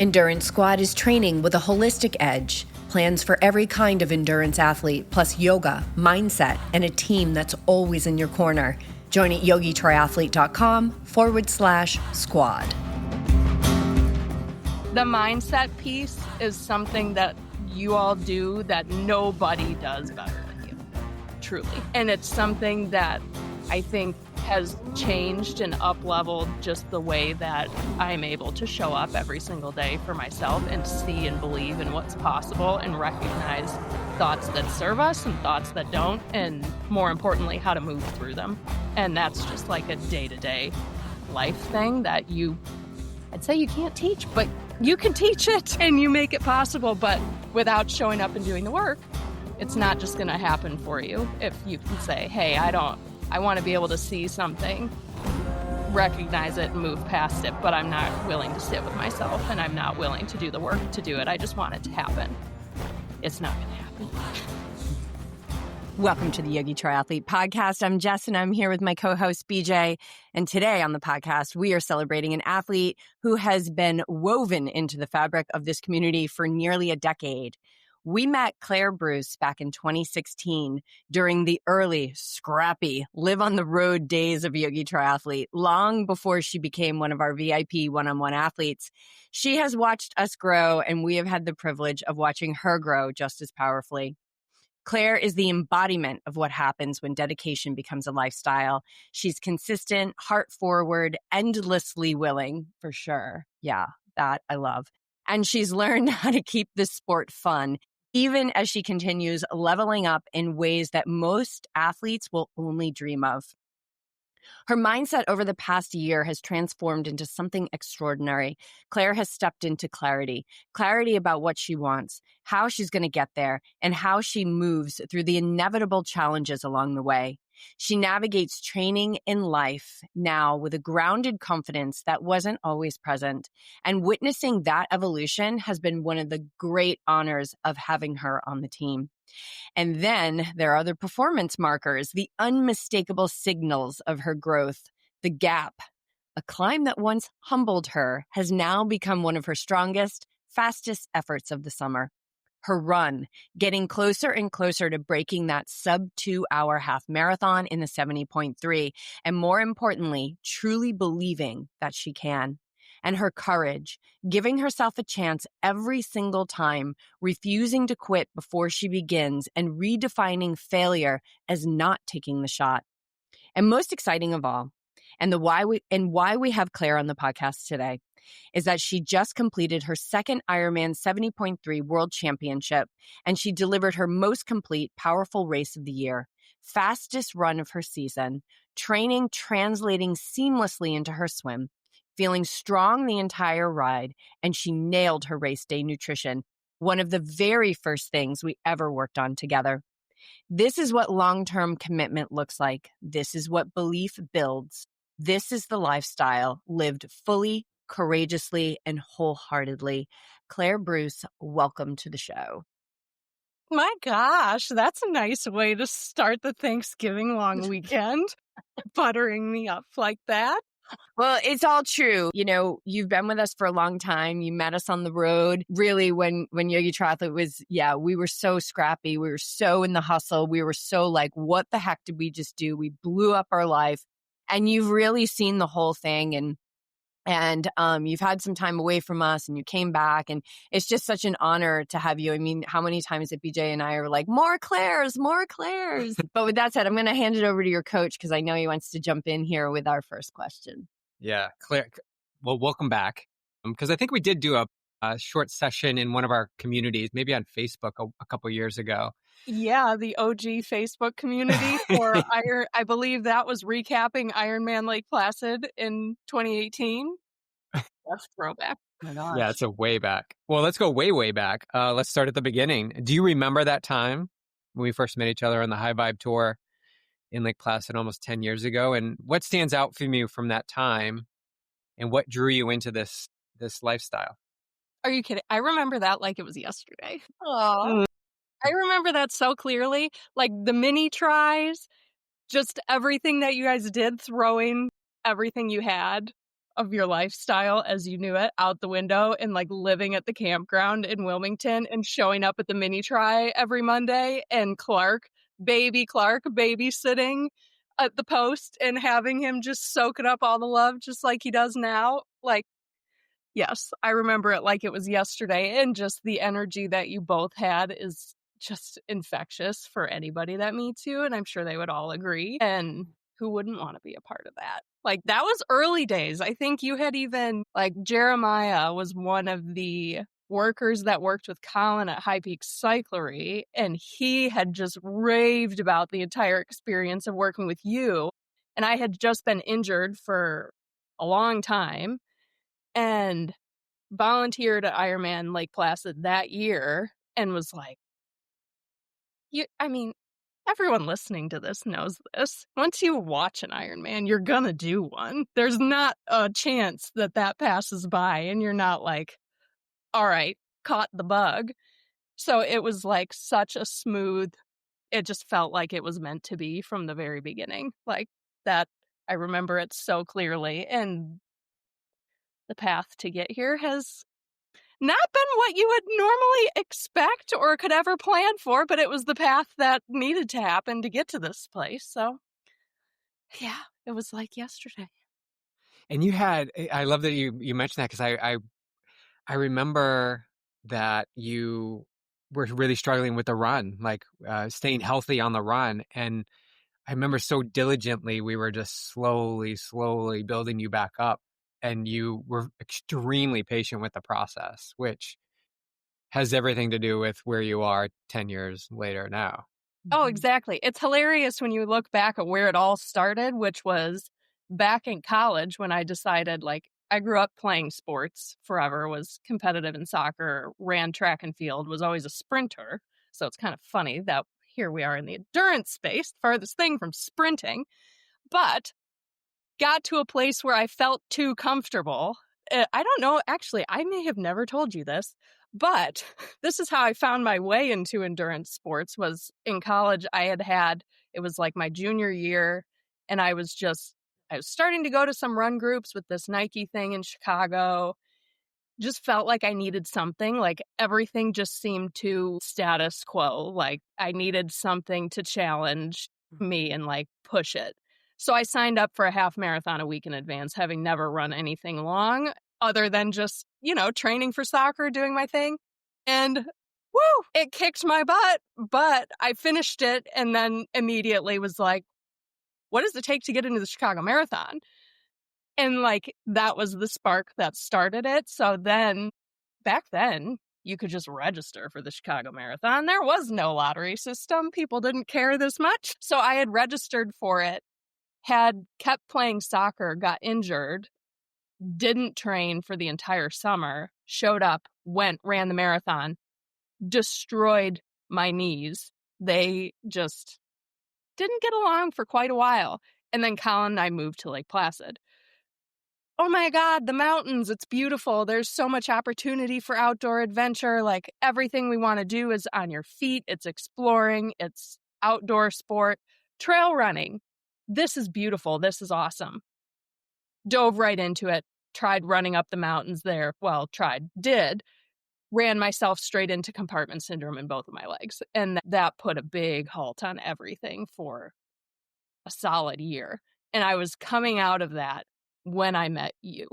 Endurance Squad is training with a holistic edge. Plans for every kind of endurance athlete, plus yoga, mindset, and a team that's always in your corner. Join at YogiTriathlete.com/squad. The mindset piece is something that you all do that nobody does better than you, truly. And it's something that I think has changed and up-leveled just the way that I'm able to show up every single day for myself and see and believe in what's possible and recognize thoughts that serve us and thoughts that don't, and more importantly, how to move through them. And that's just like a day-to-day life thing that I'd say you can't teach, but you can teach it and you make it possible. But without showing up and doing the work, it's not just going to happen for you. If you can say, hey, I want to be able to see something, recognize it, and move past it, but I'm not willing to sit with myself and I'm not willing to do the work to do it. I just want it to happen. It's not going to happen. Welcome to the Yogi Triathlete podcast. I'm Jess and I'm here with my co-host BJ. And today on the podcast, we are celebrating an athlete who has been woven into the fabric of this community for nearly a decade. We met Claire Bruce back in 2016 during the early, scrappy, live-on-the-road days of Yogi Triathlete, long before she became one of our VIP one-on-one athletes. She has watched us grow, and we have had the privilege of watching her grow just as powerfully. Claire is the embodiment of what happens when dedication becomes a lifestyle. She's consistent, heart-forward, endlessly willing, for sure. Yeah, that I love. And she's learned how to keep this sport fun, even as she continues leveling up in ways that most athletes will only dream of. Her mindset over the past year has transformed into something extraordinary. Claire has stepped into clarity about what she wants, how she's going to get there, and how she moves through the inevitable challenges along the way. She navigates training in life now with a grounded confidence that wasn't always present. And witnessing that evolution has been one of the great honors of having her on the team. And then there are the performance markers, the unmistakable signals of her growth. The gap, a climb that once humbled her, has now become one of her strongest, fastest efforts of the summer. Her run, getting closer and closer to breaking that sub-2 hour half marathon in the 70.3, and more importantly, truly believing that she can. And her courage, giving herself a chance every single time, refusing to quit before she begins, and redefining failure as not taking the shot. And most exciting of all, why we have Claire on the podcast today, is that she just completed her second Ironman 70.3 World Championship, and she delivered her most complete, powerful race of the year, fastest run of her season, training translating seamlessly into her swim, feeling strong the entire ride, and she nailed her race day nutrition, one of the very first things we ever worked on together. This is what long-term commitment looks like. This is what belief builds. This is the lifestyle lived fully, courageously, and wholeheartedly. Claire Bruce, welcome to the show. My gosh, that's a nice way to start the Thanksgiving long weekend, buttering me up like that. Well, it's all true. You know, you've been with us for a long time. You met us on the road. Really, when Yogi Triathlete was, we were so scrappy. We were so in the hustle. We were so like, what the heck did we just do? We blew up our life. And you've really seen the whole thing. And you've had some time away from us and you came back. And it's just such an honor to have you. I mean, how many times that BJ and I are like, more Claires. But with that said, I'm going to hand it over to your coach because I know he wants to jump in here with our first question. Yeah, Claire, well, welcome back. Because I think we did do a short session in one of our communities, maybe on Facebook a couple years ago. Yeah, the OG Facebook community for I believe that was recapping Ironman Lake Placid in 2018. That's throwback. Oh my gosh. Yeah, it's a way back. Well, let's go way, way back. Let's start at the beginning. Do you remember that time when we first met each other on the High Vibe Tour in Lake Placid almost 10 years ago? And what stands out from you from that time? And what drew you into this lifestyle? Are you kidding? I remember that like it was yesterday. Aww. I remember that so clearly, like the mini tries, just everything that you guys did, throwing everything you had of your lifestyle as you knew it out the window and like living at the campground in Wilmington and showing up at the mini tri every Monday and baby Clark babysitting at the post and having him just soaking up all the love just like he does now. Like, yes, I remember it like it was yesterday, and just the energy that you both had is just infectious for anybody that meets you, and I'm sure they would all agree. And who wouldn't want to be a part of that? Like, that was early days. I think you had even, like, Jeremiah was one of the workers that worked with Colin at High Peak Cyclery, and he had just raved about the entire experience of working with you. And I had just been injured for a long time and volunteered at Ironman Lake Placid that year and was like, I mean, everyone listening to this knows this. Once you watch an Ironman, you're gonna do one. There's not a chance that that passes by and you're not like, all right, caught the bug. So it was like such a smooth, it just felt like it was meant to be from the very beginning. Like that, I remember it so clearly. And the path to get here has not been what you would normally expect or could ever plan for, but it was the path that needed to happen to get to this place. So, yeah, it was like yesterday. And I love that you mentioned that, because I remember that you were really struggling with the run, like staying healthy on the run. And I remember so diligently, we were just slowly building you back up. And you were extremely patient with the process, which has everything to do with where you are 10 years later now. Oh, exactly. It's hilarious when you look back at where it all started, which was back in college when I decided, like, I grew up playing sports forever, was competitive in soccer, ran track and field, was always a sprinter. So it's kind of funny that here we are in the endurance space, farthest thing from sprinting. But got to a place where I felt too comfortable. I don't know, actually, I may have never told you this, but this is how I found my way into endurance sports. Was in college. It was like my junior year, and I was starting to go to some run groups with this Nike thing in Chicago. Just felt like I needed something. Like everything just seemed too status quo. Like I needed something to challenge me and like push it. So I signed up for a half marathon a week in advance, having never run anything long other than just, training for soccer, doing my thing. And woo, it kicked my butt, but I finished it and then immediately was like, what does it take to get into the Chicago Marathon? And like, that was the spark that started it. So then, back then, you could just register for the Chicago Marathon. There was no lottery system. People didn't care this much. So I had registered for it, had kept playing soccer, got injured, didn't train for the entire summer, showed up, ran the marathon, destroyed my knees. They just didn't get along for quite a while. And then Colin and I moved to Lake Placid. Oh my God, the mountains, it's beautiful. There's so much opportunity for outdoor adventure. Like everything we want to do is on your feet. It's exploring, it's outdoor sport, trail running. This is beautiful. This is awesome. Dove right into it, tried running up the mountains there. Well, did. Ran myself straight into compartment syndrome in both of my legs. And that put a big halt on everything for a solid year. And I was coming out of that when I met you.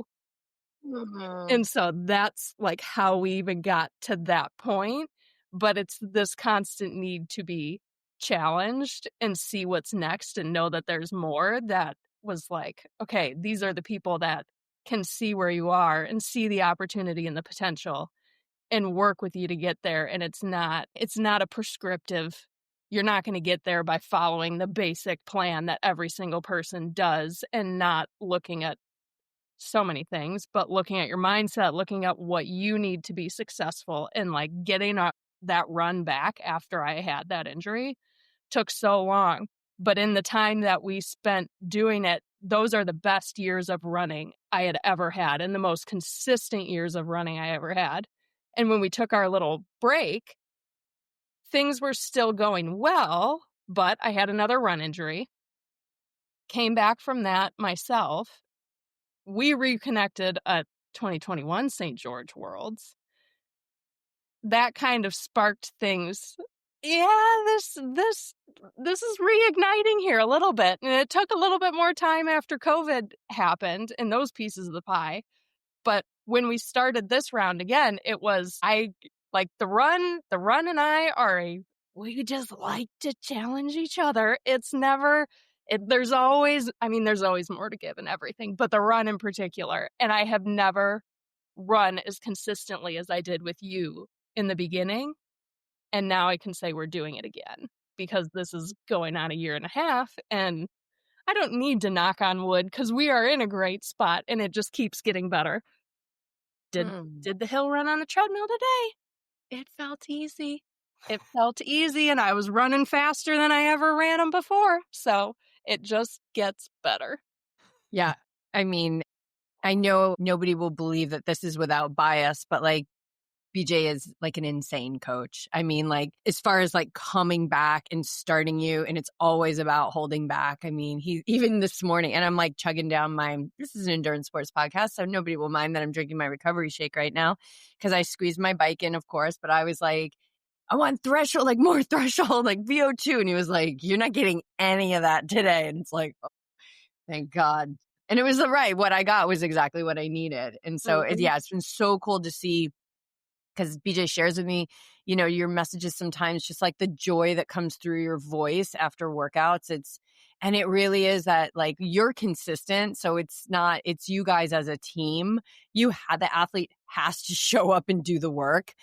Mm-hmm. And so that's like how we even got to that point. But it's this constant need to be challenged and see what's next and know that there's more. That was like, okay, these are the people that can see where you are and see the opportunity and the potential and work with you to get there. And it's not a prescriptive, you're not going to get there by following the basic plan that every single person does and not looking at so many things, but looking at your mindset, looking at what you need to be successful, and like getting that run back after I had that injury took so long. But in the time that we spent doing it, those are the best years of running I had ever had and the most consistent years of running I ever had. And when we took our little break, things were still going well, but I had another run injury. Came back from that myself, we reconnected at 2021 St. George Worlds. That kind of sparked things. Yeah, this is reigniting here a little bit. And it took a little bit more time after COVID happened and those pieces of the pie. But when we started this round again, it was the run and we just like to challenge each other. It's never there's always more to give and everything, but the run in particular. And I have never run as consistently as I did with you in the beginning. And now I can say we're doing it again because this is going on 1.5 years. And I don't need to knock on wood because we are in a great spot and it just keeps getting better. Did the hill run on the treadmill today? It felt easy. It felt easy and I was running faster than I ever ran them before. So it just gets better. Yeah. I mean, I know nobody will believe that this is without bias, but like BJ is like an insane coach. I mean, like as far as like coming back and starting you, and it's always about holding back. I mean, he even this morning, and I'm like chugging down this is an endurance sports podcast, so nobody will mind that I'm drinking my recovery shake right now because I squeezed my bike in, of course, but I was like, I want threshold, like more threshold, like VO2. And he was like, you're not getting any of that today. And it's like, oh, thank God. And it was what I got was exactly what I needed. And so, it's been so cool to see because BJ shares with me, your messages sometimes, just like the joy that comes through your voice after workouts. And it really is that like you're consistent. So it's you guys as a team. The athlete has to show up and do the work.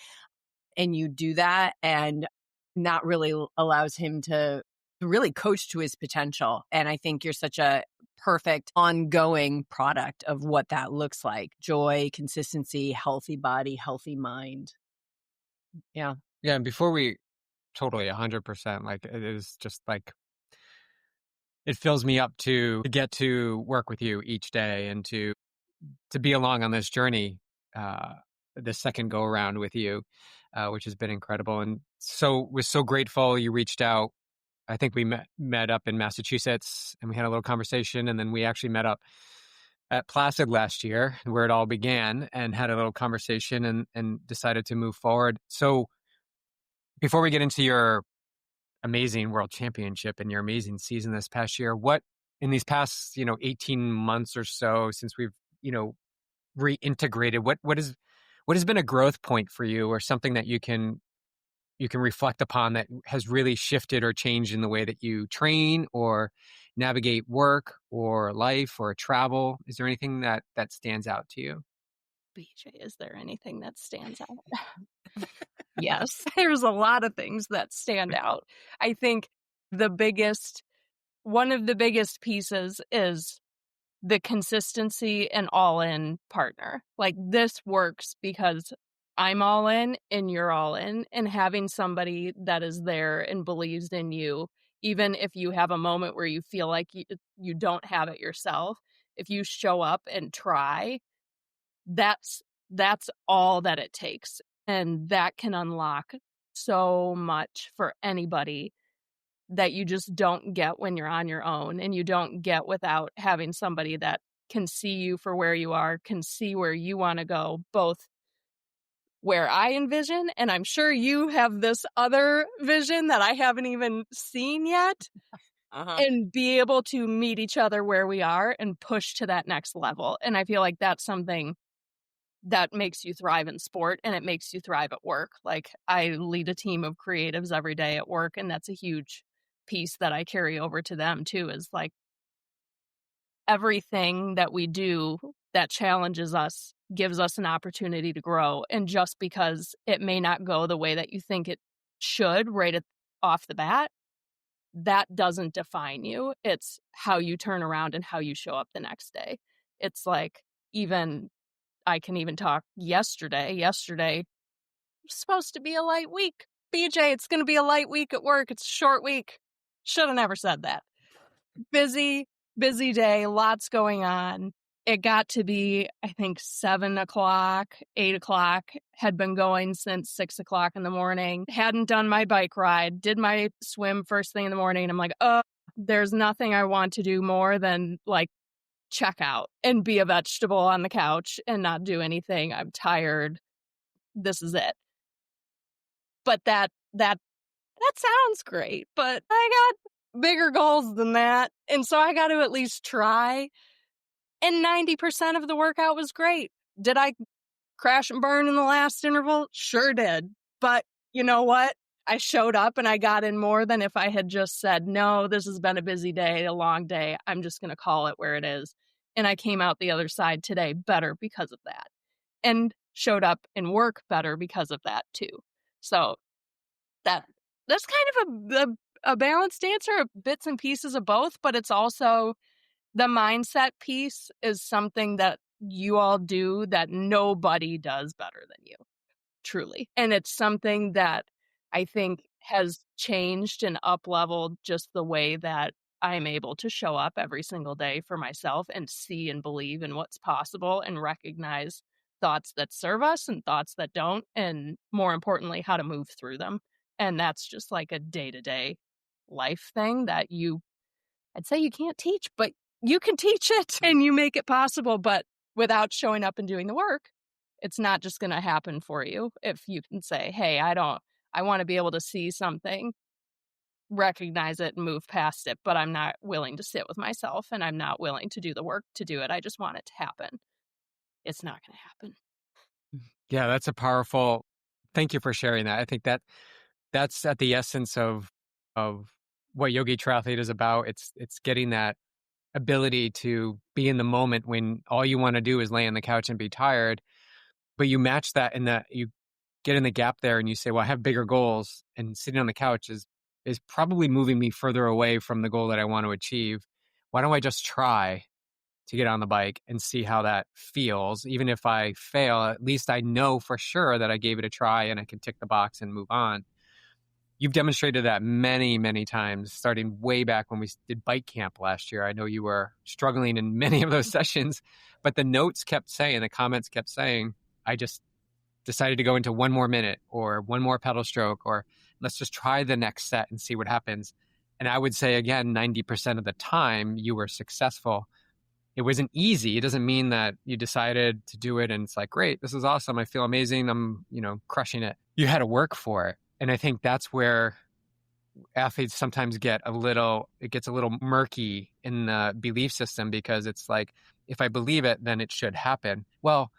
And you do that, and that really allows him to really coach to his potential. And I think you're such a perfect ongoing product of what that looks like. Joy, consistency, healthy body, healthy mind. Yeah. Yeah. And before we totally 100%, like it is just like, it fills me up to get to work with you each day and to be along on this journey, the second go around with you, which has been incredible. And so was so grateful you reached out. I think we met up in Massachusetts and we had a little conversation, and then we actually met up at Placid last year where it all began and had a little conversation and decided to move forward. So before we get into your amazing world championship and your amazing season this past year, what in these past, 18 months or so since we've, reintegrated, what has been a growth point for you, or something that you can reflect upon that has really shifted or changed in the way that you train or navigate work or life or travel? Is there anything that stands out to you? BJ, is there anything that stands out? Yes, there's a lot of things that stand out. I think one of the biggest pieces is the consistency and all-in partner. Like this works because I'm all in and you're all in, and having somebody that is there and believes in you, even if you have a moment where you feel like you don't have it yourself, if you show up and try, that's all that it takes. And that can unlock so much for anybody that you just don't get when you're on your own, and you don't get without having somebody that can see you for where you are, can see where you want to go, both where I envision, and I'm sure you have this other vision that I haven't even seen yet, and be able to meet each other where we are and push to that next level. And I feel like that's something that makes you thrive in sport, and it makes you thrive at work. Like I lead a team of creatives every day at work, and that's a huge piece that I carry over to them too, is like everything that we do that challenges us gives us an opportunity to grow. And just because it may not go the way that you think it should off the bat, that doesn't define you. It's how you turn around and how you show up the next day. It's like, I can even talk yesterday was supposed to be a light week. BJ, it's going to be a light week at work. It's a short week. Should have never said that. Busy day, lots going on. It got to be, I think, 7 o'clock, 8 o'clock, had been going since 6 o'clock in the morning. Hadn't done my bike ride, did my swim first thing in the morning. I'm like, there's nothing I want to do more than like check out and be a vegetable on the couch and not do anything. I'm tired. This is it. But that sounds great, but I got bigger goals than that. And so I got to at least try. And 90% of the workout was great. Did I crash and burn in the last interval? Sure did. But you know what? I showed up and I got in more than if I had just said, no, this has been a busy day, a long day. I'm just going to call it where it is. And I came out the other side today better because of that, and showed up in work better because of that too. So that's kind of a balanced answer of bits and pieces of both, but it's also the mindset piece is something that you all do that nobody does better than you, truly. And it's something that I think has changed and up-leveled just the way that I'm able to show up every single day for myself and see and believe in what's possible and recognize thoughts that serve us and thoughts that don't, and more importantly, how to move through them. And that's just like a day-to-day life thing that I'd say you can't teach, but you can teach it and you make it possible. But without showing up and doing the work, it's not just going to happen for you. If you can say, hey, I want to be able to see something, recognize it and move past it, but I'm not willing to sit with myself and I'm not willing to do the work to do it. I just want it to happen. It's not going to happen. Yeah, that's a powerful, thank you for sharing that. I think that's at the essence of what YogiTriathlete is about. It's getting that ability to be in the moment when all you want to do is lay on the couch and be tired, but you match that in that you get in the gap there and you say, well, I have bigger goals, and sitting on the couch is probably moving me further away from the goal that I want to achieve. Why don't I just try to get on the bike and see how that feels? Even if I fail, at least I know for sure that I gave it a try and I can tick the box and move on. You've demonstrated that many, many times, starting way back when we did bike camp last year. I know you were struggling in many of those sessions, but the notes kept saying, the comments kept saying, I just decided to go into one more minute or one more pedal stroke, or let's just try the next set and see what happens. And I would say, again, 90% of the time you were successful. It wasn't easy. It doesn't mean that you decided to do it and it's like, great, this is awesome. I feel amazing. I'm, crushing it. You had to work for it. And I think that's where athletes sometimes gets a little murky in the belief system, because it's like, if I believe it, then it should happen. Well,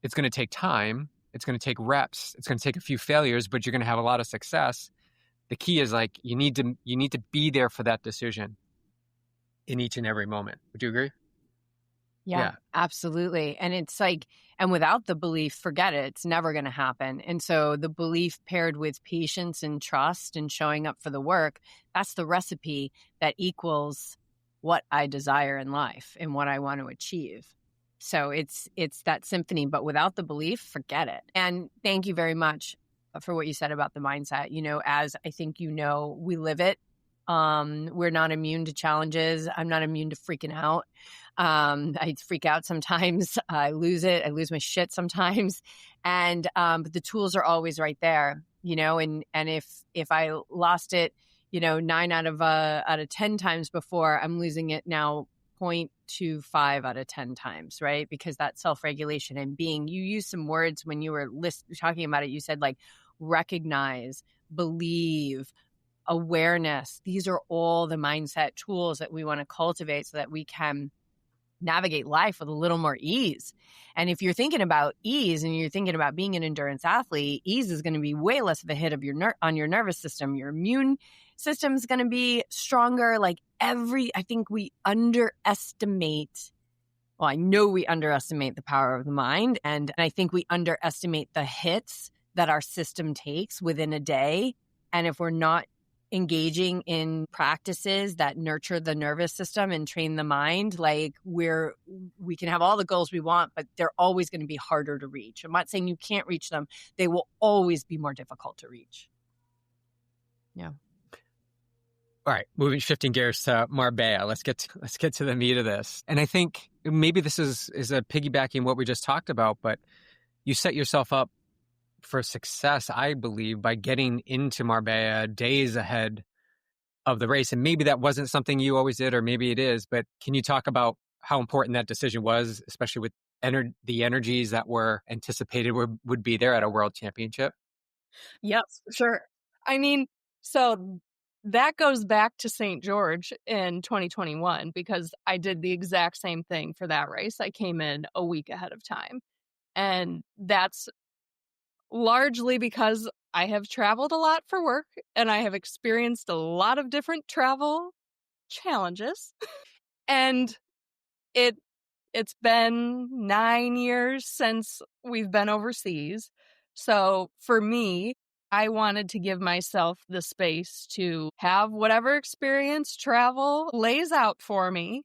it's going to take time. It's going to take reps. It's going to take a few failures, but you're going to have a lot of success. The key is like, you need to be there for that decision in each and every moment. Would you agree? Yeah, absolutely. And it's like, and without the belief, forget it. It's never going to happen. And so the belief paired with patience and trust and showing up for the work, that's the recipe that equals what I desire in life and what I want to achieve. So it's that symphony, but without the belief, forget it. And thank you very much for what you said about the mindset. As I think we live it. We're not immune to challenges. I'm not immune to freaking out. I freak out sometimes. I lose it. I lose my shit sometimes. And, but the tools are always right there, and if I lost it, 9 out of 10 times before, I'm losing it now 0.25 out of 10 times, right? Because that self-regulation and you use some words when you were talking about it. You said like recognize, believe, awareness. These are all the mindset tools that we want to cultivate so that we can navigate life with a little more ease. And if you're thinking about ease and you're thinking about being an endurance athlete, ease is going to be way less of a hit of on your nervous system. Your immune system is going to be stronger. I think we underestimate, well, I know we underestimate the power of the mind. And I think we underestimate the hits that our system takes within a day. And if we're not engaging in practices that nurture the nervous system and train the mind, we can have all the goals we want, but they're always going to be harder to reach. I'm not saying you can't reach them. They will always be more difficult to reach. Yeah. All right, shifting gears to Marbella. Let's get to the meat of this. And I think maybe this is a piggybacking what we just talked about, but you set yourself up for success, I believe, by getting into Marbella days ahead of the race. And maybe that wasn't something you always did, or maybe it is, but can you talk about how important that decision was, especially with the energies that were anticipated would be there at a world championship? Yes, for sure. I mean, so that goes back to St. George in 2021 because I did the exact same thing for that race. I came in a week ahead of time. And that's largely because I have traveled a lot for work and I have experienced a lot of different travel challenges. And it it's been 9 years since we've been overseas. So for me, I wanted to give myself the space to have whatever experience travel lays out for me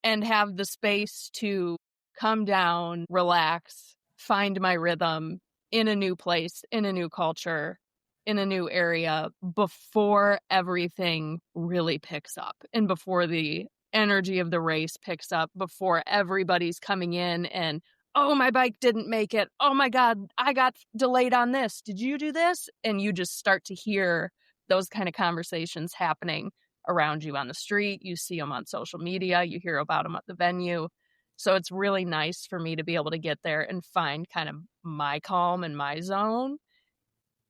and have the space to come down, relax, find my rhythm in a new place, in a new culture, in a new area before everything really picks up and before the energy of the race picks up, before everybody's coming in and, oh, my bike didn't make it. Oh my God, I got delayed on this. Did you do this? And you just start to hear those kind of conversations happening around you on the street. You see them on social media, you hear about them at the venue. So it's really nice for me to be able to get there and find kind of my calm and my zone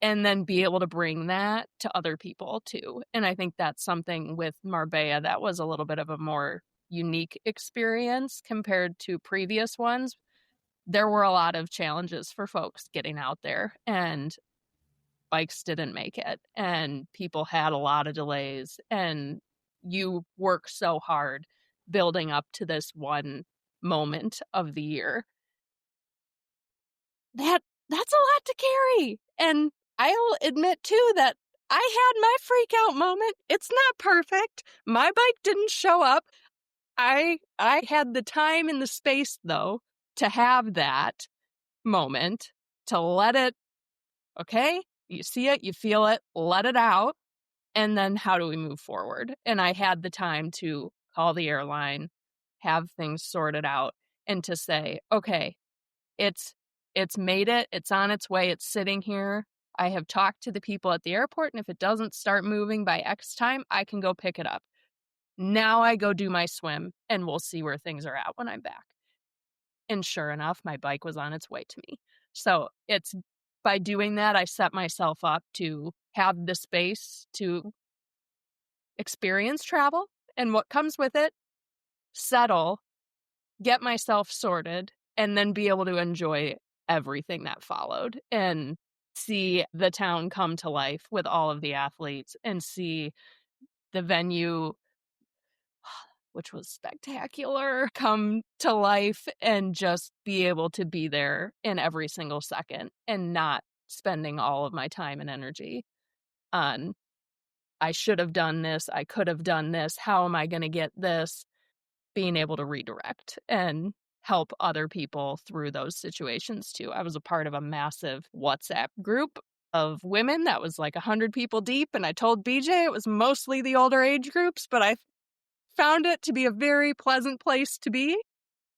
and then be able to bring that to other people too. And I think that's something with Marbella that was a little bit of a more unique experience compared to previous ones. There were a lot of challenges for folks getting out there and bikes didn't make it and people had a lot of delays and you work so hard building up to this one moment of the year that's a lot to carry. And I'll admit too that I had my freak out moment. It's not perfect. My bike didn't show up. I had the time and the space though to have that moment, to let it, okay, you see it, you feel it, let it out. And then how do we move forward? And I had the time to call the airline, have things sorted out, and to say, okay, it's made it, it's on its way, it's sitting here. I have talked to the people at the airport, and if it doesn't start moving by X time, I can go pick it up. Now I go do my swim, and we'll see where things are at when I'm back. And sure enough, my bike was on its way to me. So it's by doing that, I set myself up to have the space to experience travel and what comes with it, settle, get myself sorted, and then be able to enjoy everything that followed and see the town come to life with all of the athletes and see the venue, which was spectacular, come to life and just be able to be there in every single second and not spending all of my time and energy on, I should have done this, I could have done this, how am I going to get this? Being able to redirect and help other people through those situations too. I was a part of a massive WhatsApp group of women that was like 100 people deep, and I told BJ it was mostly the older age groups, but I found it to be a very pleasant place to be.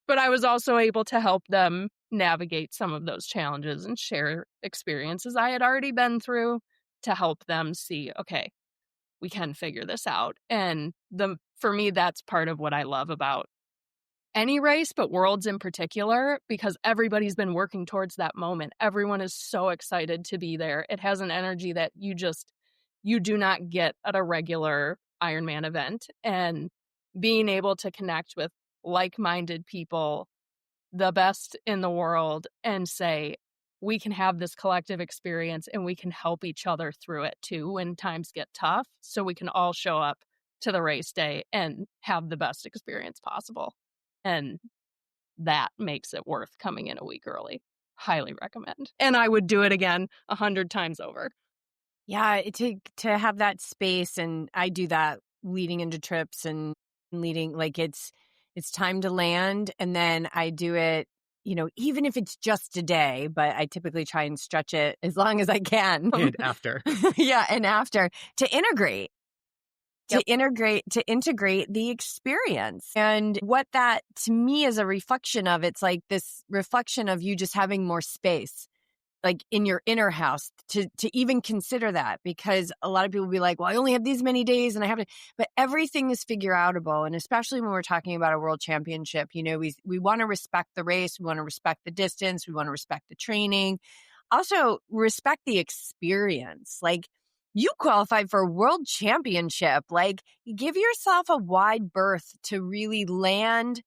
But I was also able to help them navigate some of those challenges and share experiences I had already been through to help them see, okay, we can figure this out. And for me, that's part of what I love about any race, but Worlds in particular, because everybody's been working towards that moment. Everyone is so excited to be there. It has an energy that you do not get at a regular Ironman event. And being able to connect with like-minded people, the best in the world, and say, we can have this collective experience and we can help each other through it too when times get tough, so we can all show up to the race day and have the best experience possible. And that makes it worth coming in a week early. Highly recommend. And I would do it again 100 times over. Yeah, to have that space, and I do that leading into trips and leading, like it's time to land, and then I do it, even if it's just a day, but I typically try and stretch it as long as I can. And after. Yeah, and after to integrate. Yep. To integrate the experience. And what that to me is a reflection of, it's like this reflection of you just having more space like in your inner house to even consider that, because a lot of people be like, well, I only have these many days and I have to, but everything is figure outable. And especially when we're talking about a world championship, you know, we want to respect the race. We want to respect the distance. We want to respect the training. Also respect the experience. Like, you qualified for a world championship. Like, give yourself a wide berth to really land,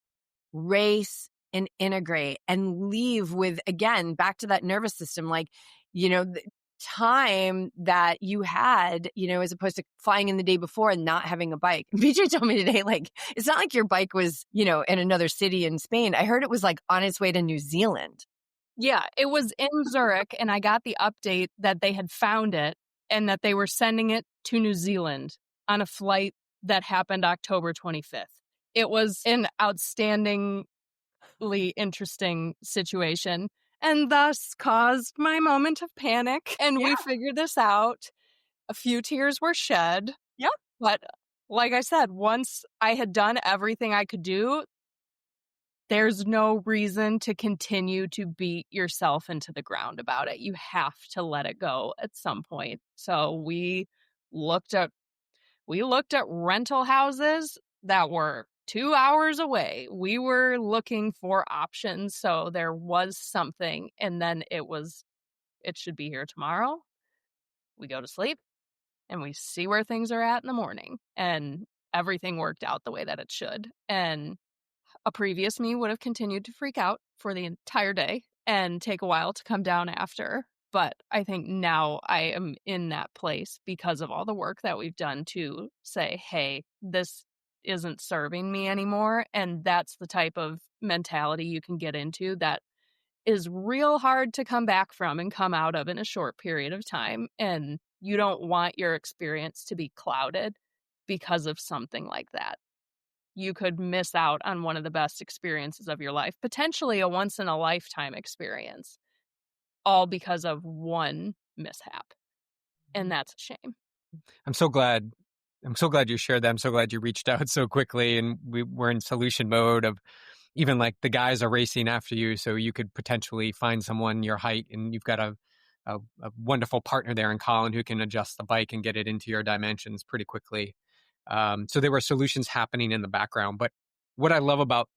race, and integrate and leave with, again, back to that nervous system, like, you know, the time that you had, you know, as opposed to flying in the day before and not having a bike. BJ told me today, like, it's not like your bike was, you know, in another city in Spain. I heard it was like on its way to New Zealand. Yeah, it was in Zurich, and I got the update that they had found it and that they were sending it to New Zealand on a flight that happened October 25th. It was an outstandingly interesting situation, and thus caused my moment of panic. And we figured this out. A few tears were shed. Yeah. But like I said, once I had done everything I could do, there's no reason to continue to beat yourself into the ground about it. You have to let it go at some point. So we looked at rental houses that were 2 hours away. We were looking for options. So there was something. And then it should be here tomorrow. We go to sleep and we see where things are at in the morning. And everything worked out the way that it should. And a previous me would have continued to freak out for the entire day and take a while to come down after. But I think now I am in that place because of all the work that we've done to say, hey, this isn't serving me anymore. And that's the type of mentality you can get into that is real hard to come back from and come out of in a short period of time. And you don't want your experience to be clouded because of something like that. You could miss out on one of the best experiences of your life, potentially a once-in-a-lifetime experience, all because of one mishap. And that's a shame. I'm so glad you shared that. I'm so glad you reached out so quickly, and we're in solution mode of even like the guys are racing after you, so you could potentially find someone your height, and you've got a wonderful partner there in Colin who can adjust the bike and get it into your dimensions pretty quickly. So there were solutions happening in the background. But what I love about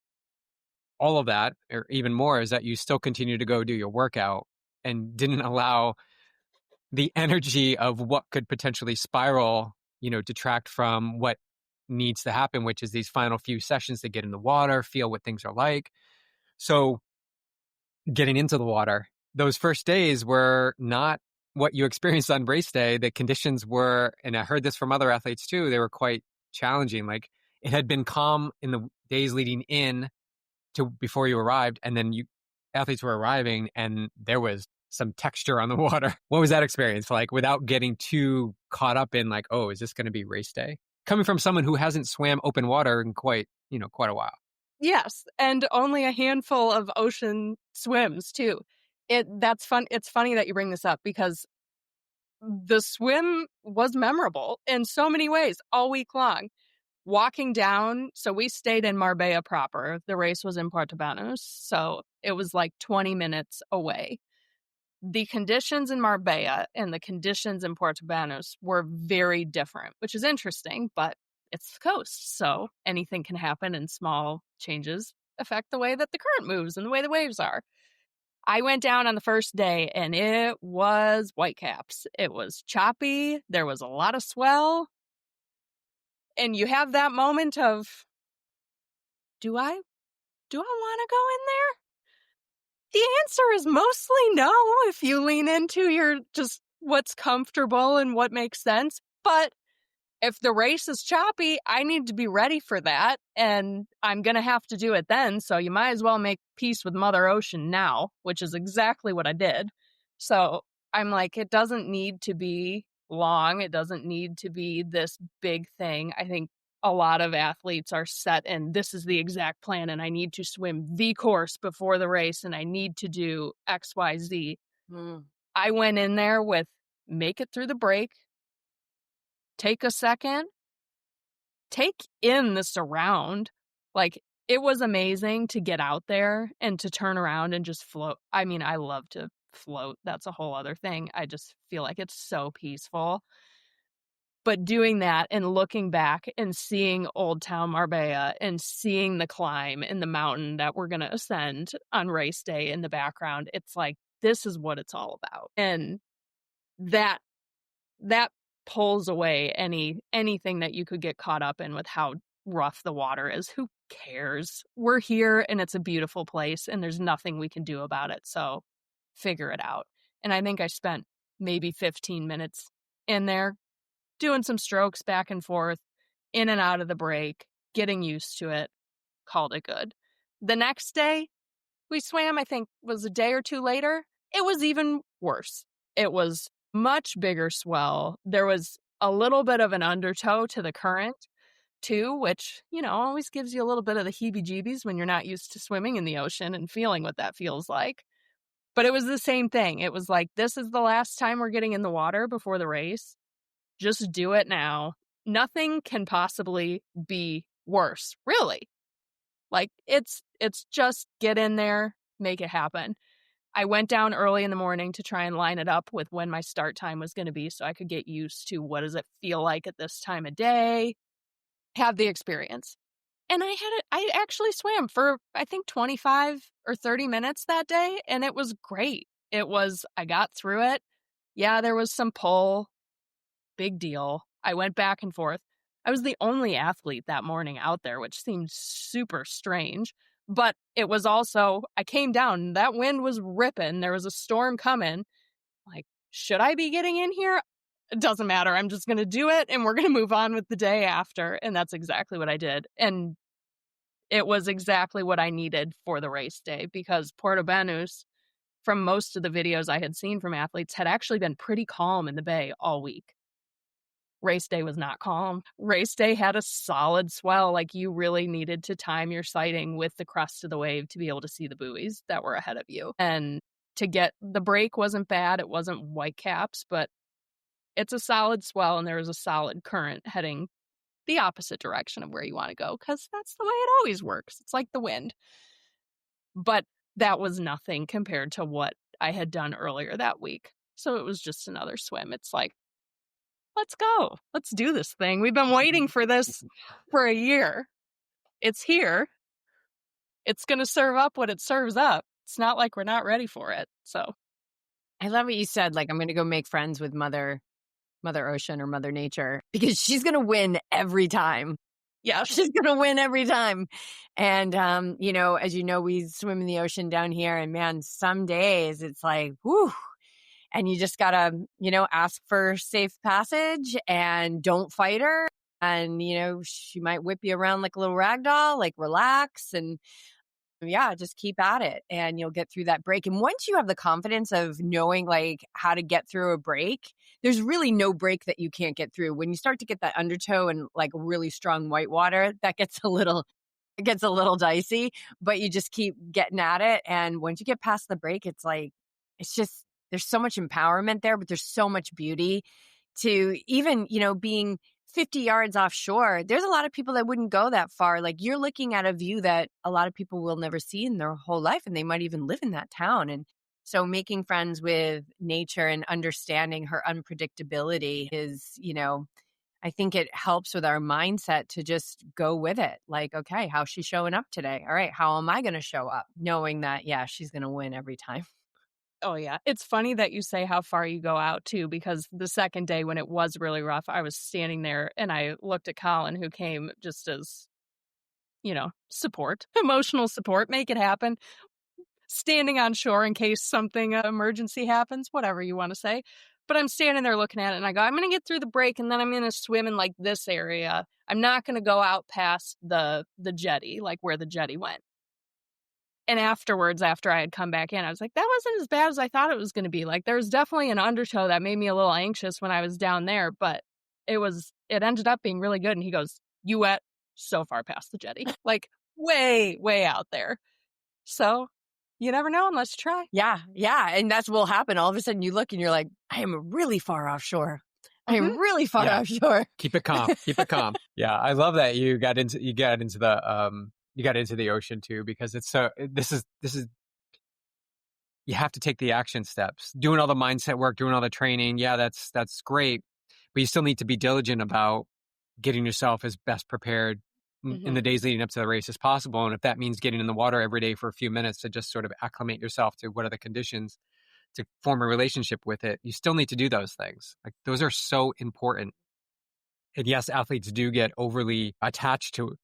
all of that, or even more, is that you still continue to go do your workout and didn't allow the energy of what could potentially spiral, you know, detract from what needs to happen, which is these final few sessions to get in the water, feel what things are like. So getting into the water, those first days were not what you experienced on race day. The conditions were, and I heard this from other athletes too, they were quite challenging. Like, it had been calm in the days leading in to before you arrived, and then athletes were arriving and there was some texture on the water. What was that experience like, without getting too caught up in like, oh, is this going to be race day? Coming from someone who hasn't swam open water in quite a while. Yes, and only a handful of ocean swims too. That's fun. It's funny that you bring this up because the swim was memorable in so many ways all week long. Walking down, so we stayed in Marbella proper. The race was in Portobanos, so it was like 20 minutes away. The conditions in Marbella and the conditions in Portobanos were very different, which is interesting, but it's the coast, so anything can happen, and small changes affect the way that the current moves and the way the waves are. I went down on the first day, and it was whitecaps. It was choppy. There was a lot of swell. And you have that moment of, do I want to go in there? The answer is mostly no if you lean into your just what's comfortable and what makes sense. But if the race is choppy, I need to be ready for that, and I'm going to have to do it then. So you might as well make peace with Mother Ocean now, which is exactly what I did. So I'm like, it doesn't need to be long. It doesn't need to be this big thing. I think a lot of athletes are set in, this is the exact plan, and I need to swim the course before the race, and I need to do X, Y, Z. I went in there with make it through the break, take a second, take in the surround. Like, it was amazing to get out there and to turn around and just float. I mean, I love to float. That's a whole other thing. I just feel like it's so peaceful. But doing that and looking back and seeing Old Town Marbella and seeing the climb in the mountain that we're going to ascend on race day in the background, it's like, this is what it's all about. And that pulls away anything that you could get caught up in with how rough the water is. Who cares? We're here and it's a beautiful place and there's nothing we can do about it. So figure it out. And I think I spent maybe 15 minutes in there doing some strokes back and forth, in and out of the break, getting used to it, called it good. The next day we swam, I think was a day or two later, it was even worse. It was much bigger swell. There was a little bit of an undertow to the current too, which, always gives you a little bit of the heebie-jeebies when you're not used to swimming in the ocean and feeling what that feels like. But it was the same thing. It was like, this is the last time we're getting in the water before the race. Just do it now. Nothing can possibly be worse, really. Like, it's just get in there, make it happen. I went down early in the morning to try and line it up with when my start time was going to be so I could get used to what does it feel like at this time of day, have the experience. And I actually swam for, I think, 25 or 30 minutes that day, and it was great. I got through it. Yeah, there was some pull. Big deal. I went back and forth. I was the only athlete that morning out there, which seemed super strange. But it was also, I came down, that wind was ripping. There was a storm coming. Like, should I be getting in here? It doesn't matter. I'm just going to do it and we're going to move on with the day after. And that's exactly what I did. And it was exactly what I needed for the race day because Puerto Banús, from most of the videos I had seen from athletes, had actually been pretty calm in the bay all week. Race day was not calm. Race day had a solid swell. Like, you really needed to time your sighting with the crest of the wave to be able to see the buoys that were ahead of you. And to get the break wasn't bad. It wasn't whitecaps, but it's a solid swell and there was a solid current heading the opposite direction of where you want to go because that's the way it always works. It's like the wind. But that was nothing compared to what I had done earlier that week. So it was just another swim. It's like, let's go. Let's do this thing. We've been waiting for this for a year. It's here. It's going to serve up what it serves up. It's not like we're not ready for it. So I love what you said. Like, I'm going to go make friends with Mother Ocean or Mother Nature because she's going to win every time. yeah, She's going to win every time. And, as you know, we swim in the ocean down here and man, some days it's like, whew. And you just gotta, ask for safe passage and don't fight her. And, she might whip you around like a little rag doll, like relax and yeah, just keep at it and you'll get through that break. And once you have the confidence of knowing like how to get through a break, there's really no break that you can't get through. When you start to get that undertow and like really strong white water, that gets a little dicey, but you just keep getting at it. And once you get past the break, it's like, it's just, there's so much empowerment there, but there's so much beauty to even, being 50 yards offshore. There's a lot of people that wouldn't go that far. Like, you're looking at a view that a lot of people will never see in their whole life, and they might even live in that town. And so making friends with nature and understanding her unpredictability is, I think it helps with our mindset to just go with it. Like, okay, how's she showing up today? All right, how am I going to show up? Knowing that, yeah, she's going to win every time. Oh, yeah. It's funny that you say how far you go out, too, because the second day when it was really rough, I was standing there and I looked at Colin, who came just as, support, emotional support, make it happen, standing on shore in case something emergency happens, whatever you want to say. But I'm standing there looking at it and I go, I'm going to get through the break and then I'm going to swim in like this area. I'm not going to go out past the jetty, like where the jetty went. And afterwards, after I had come back in, I was like, that wasn't as bad as I thought it was going to be. Like, there was definitely an undertow that made me a little anxious when I was down there, but it ended up being really good. And he goes, you wet so far past the jetty, like way, way out there. So you never know unless you try. Yeah. Yeah. And that's what will happen. All of a sudden you look and you're like, I am really far offshore. I am really far offshore. Keep it calm. Keep it calm. Yeah. I love that you got into the ocean too, because it's so, this is you have to take the action steps. Doing all the mindset work, doing all the training, yeah, that's great. But you still need to be diligent about getting yourself as best prepared in the days leading up to the race as possible. And if that means getting in the water every day for a few minutes to just sort of acclimate yourself to what are the conditions to form a relationship with it, you still need to do those things. Like, those are so important. And yes, athletes do get overly attached to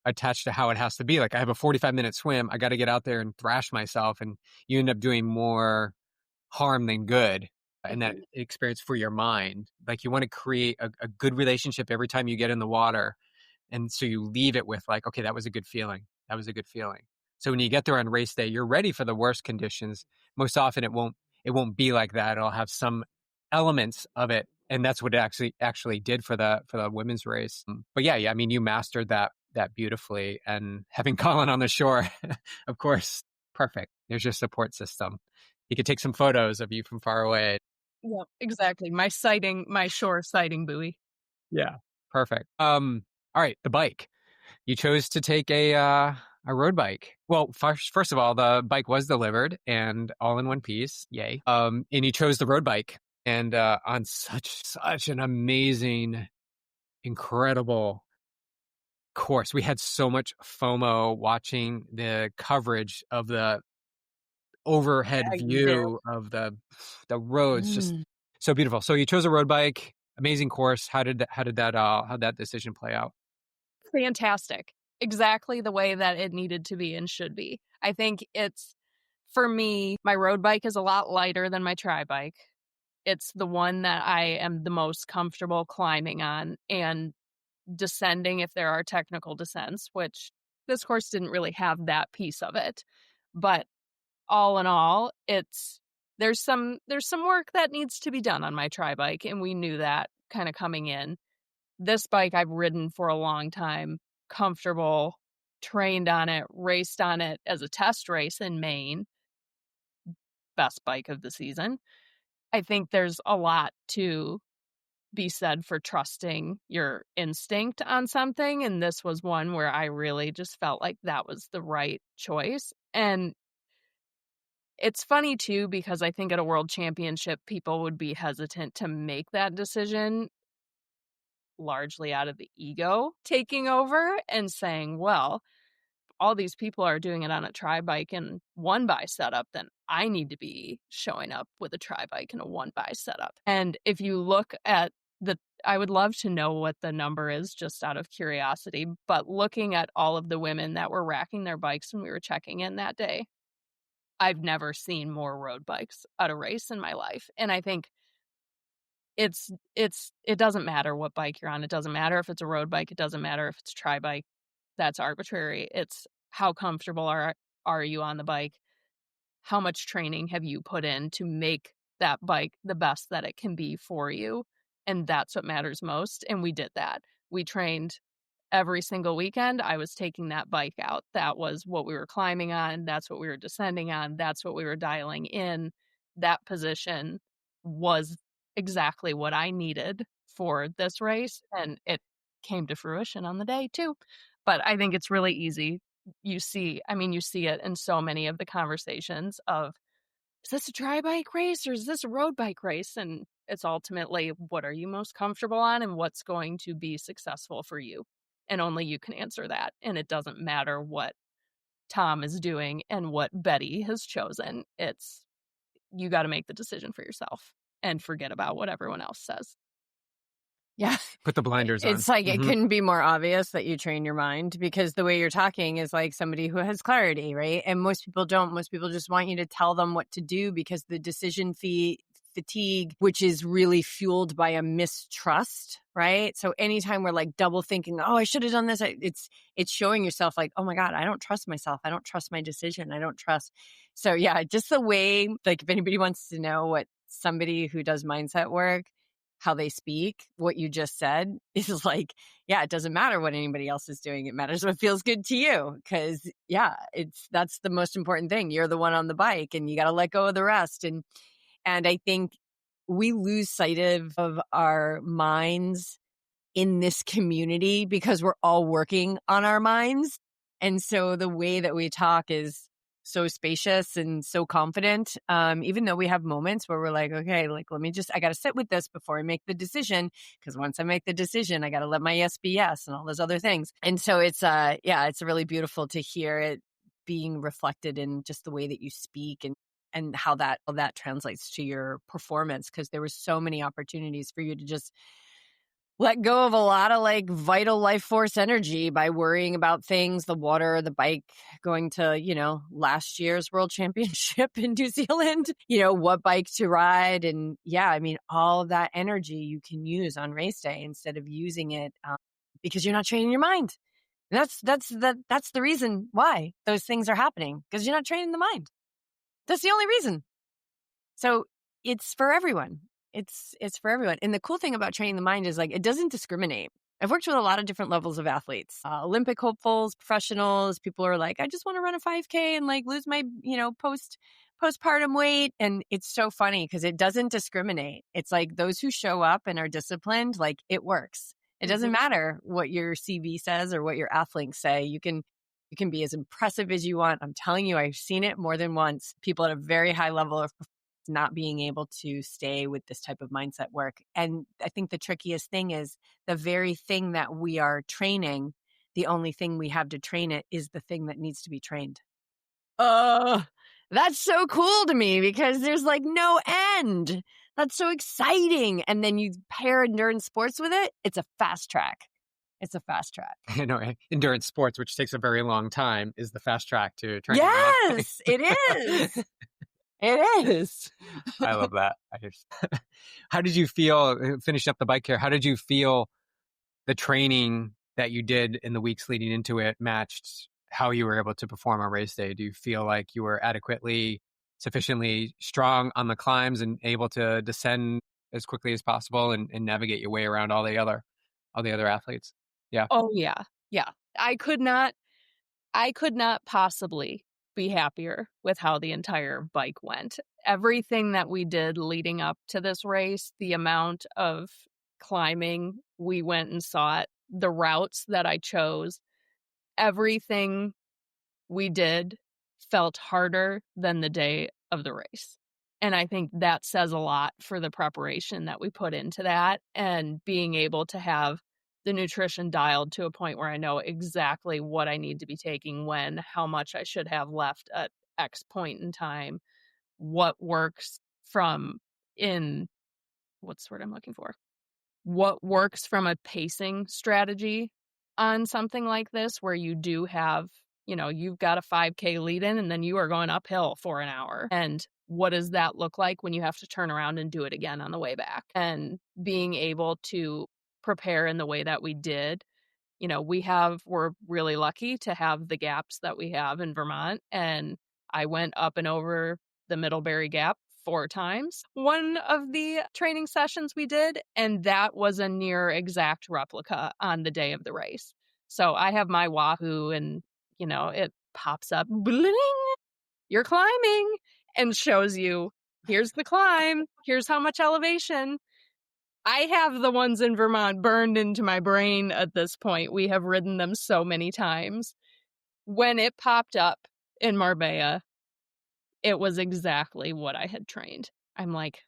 how it has to be. Like, I have a 45-minute swim, I got to get out there and thrash myself, and you end up doing more harm than good in that experience for your mind. Like, you want to create a good relationship every time you get in the water. And so you leave it with like, okay, that was a good feeling. That was a good feeling. So when you get there on race day, you're ready for the worst conditions. Most often it won't be like that. It'll have some elements of it. And that's what it actually did for the women's race. But yeah, I mean, you mastered that beautifully. And having Colin on the shore, of course, perfect. There's your support system. He could take some photos of you from far away. Yeah, exactly. My shore sighting buoy. Yeah, perfect. All right, the bike. You chose to take a road bike. Well, first of all, the bike was delivered and all in one piece. Yay. And you chose the road bike, and on such an amazing, incredible course. We had so much FOMO watching the coverage of the overhead view of the roads, just so beautiful. So you chose a road bike, amazing course. How'd that decision play out? Fantastic. Exactly the way that it needed to be and should be. I think for me, my road bike is a lot lighter than my tri bike. It's the one that I am the most comfortable climbing on and descending if there are technical descents, which this course didn't really have that piece of it. But all in all, there's some work that needs to be done on my tri bike, and we knew that kind of coming in. This bike I've ridden for a long time, comfortable, trained on it, raced on it as a test race in Maine. Best bike of the season. I think there's a lot to be said for trusting your instinct on something. And this was one where I really just felt like that was the right choice. And it's funny too, because I think at a world championship, people would be hesitant to make that decision, largely out of the ego taking over and saying, well, all these people are doing it on a tri bike and one by setup, then I need to be showing up with a tri bike and a one by setup. And if you look at I would love to know what the number is just out of curiosity, but looking at all of the women that were racking their bikes when we were checking in that day, I've never seen more road bikes at a race in my life. And I think it doesn't matter what bike you're on. It doesn't matter if it's a road bike. It doesn't matter if it's a tri bike. That's arbitrary. It's how comfortable are you on the bike? How much training have you put in to make that bike the best that it can be for you? And that's what matters most. And we did that. We trained every single weekend. I was taking that bike out. That was what we were climbing on. That's what we were descending on. That's what we were dialing in. That position was exactly what I needed for this race. And it came to fruition on the day too. But I think it's really easy. You see it in so many of the conversations of, is this a tri bike race or is this a road bike race? And it's ultimately, what are you most comfortable on and what's going to be successful for you? And only you can answer that. And it doesn't matter what Tom is doing and what Betty has chosen. You got to make the decision for yourself and forget about what everyone else says. Yeah. Put the blinders on. It's like it couldn't be more obvious that you train your mind, because the way you're talking is like somebody who has clarity, right? And most people don't. Most people just want you to tell them what to do, because the decision fatigue, which is really fueled by a mistrust, right? So anytime we're like double thinking, oh, I should have done this, it's showing yourself like, oh my God, I don't trust myself. I don't trust my decision. I don't trust. So yeah, just the way, like if anybody wants to know what somebody who does mindset work, how they speak, what you just said is like, yeah, it doesn't matter what anybody else is doing. It matters what feels good to you. Cause yeah, that's the most important thing. You're the one on the bike and you got to let go of the rest. And I think we lose sight of our minds in this community because we're all working on our minds. And so the way that we talk is so spacious and so confident. Even though we have moments where we're like, okay, like, I got to sit with this before I make the decision. Because once I make the decision, I got to let my yes be yes and all those other things. And so it's really beautiful to hear it being reflected in just the way that you speak and how that translates to your performance. Because there were so many opportunities for you to just let go of a lot of like vital life force energy by worrying about things, the water, the bike, going to, last year's world championship in New Zealand, what bike to ride. And yeah, I mean, all of that energy you can use on race day instead of using it because you're not training your mind. And that's the reason why those things are happening, because you're not training the mind. That's the only reason. So it's for everyone. It's for everyone. And the cool thing about training the mind is like, it doesn't discriminate. I've worked with a lot of different levels of athletes, Olympic hopefuls, professionals. People are like, I just want to run a 5K and like lose my, postpartum weight. And it's so funny because it doesn't discriminate. It's like those who show up and are disciplined, like it works. It doesn't matter what your CV says or what your athlinks say. You can be as impressive as you want. I'm telling you, I've seen it more than once. People at a very high level of not being able to stay with this type of mindset work. And I think the trickiest thing is the very thing that we are training, the only thing we have to train it is the thing that needs to be trained. That's so cool to me because there's like no end. That's so exciting. And then you pair endurance sports with it. It's a fast track. It's a fast track. Endurance sports, which takes a very long time, is the fast track to training. Yes, it is. It is. I love that. How did you feel, finishing up the bike care, how did you feel the training that you did in the weeks leading into it matched how you were able to perform on race day? Do you feel like you were sufficiently strong on the climbs and able to descend as quickly as possible and navigate your way around all the other athletes? Yeah. Oh, yeah. Yeah. I could not possibly be happier with how the entire bike went. Everything that we did leading up to this race, the amount of climbing we went and sought, the routes that I chose, everything we did felt harder than the day of the race. And I think that says a lot for the preparation that we put into that, and being able to have the nutrition dialed to a point where I know exactly what I need to be taking when, how much I should have left at X point in time, what works from what's the word I'm looking for? What works from a pacing strategy on something like this, where you do have, you've got a 5K lead in and then you are going uphill for an hour. And what does that look like when you have to turn around and do it again on the way back? And being able to prepare in the way that we did. We're really lucky to have the gaps that we have in Vermont. And I went up and over the Middlebury Gap 4 times one of the training sessions we did, and that was a near exact replica on the day of the race. So I have my Wahoo and, it pops up, bling, you're climbing, and shows you, here's the climb, here's how much elevation. I have the ones in Vermont burned into my brain at this point. We have ridden them so many times. When it popped up in Marbella, it was exactly what I had trained. I'm like,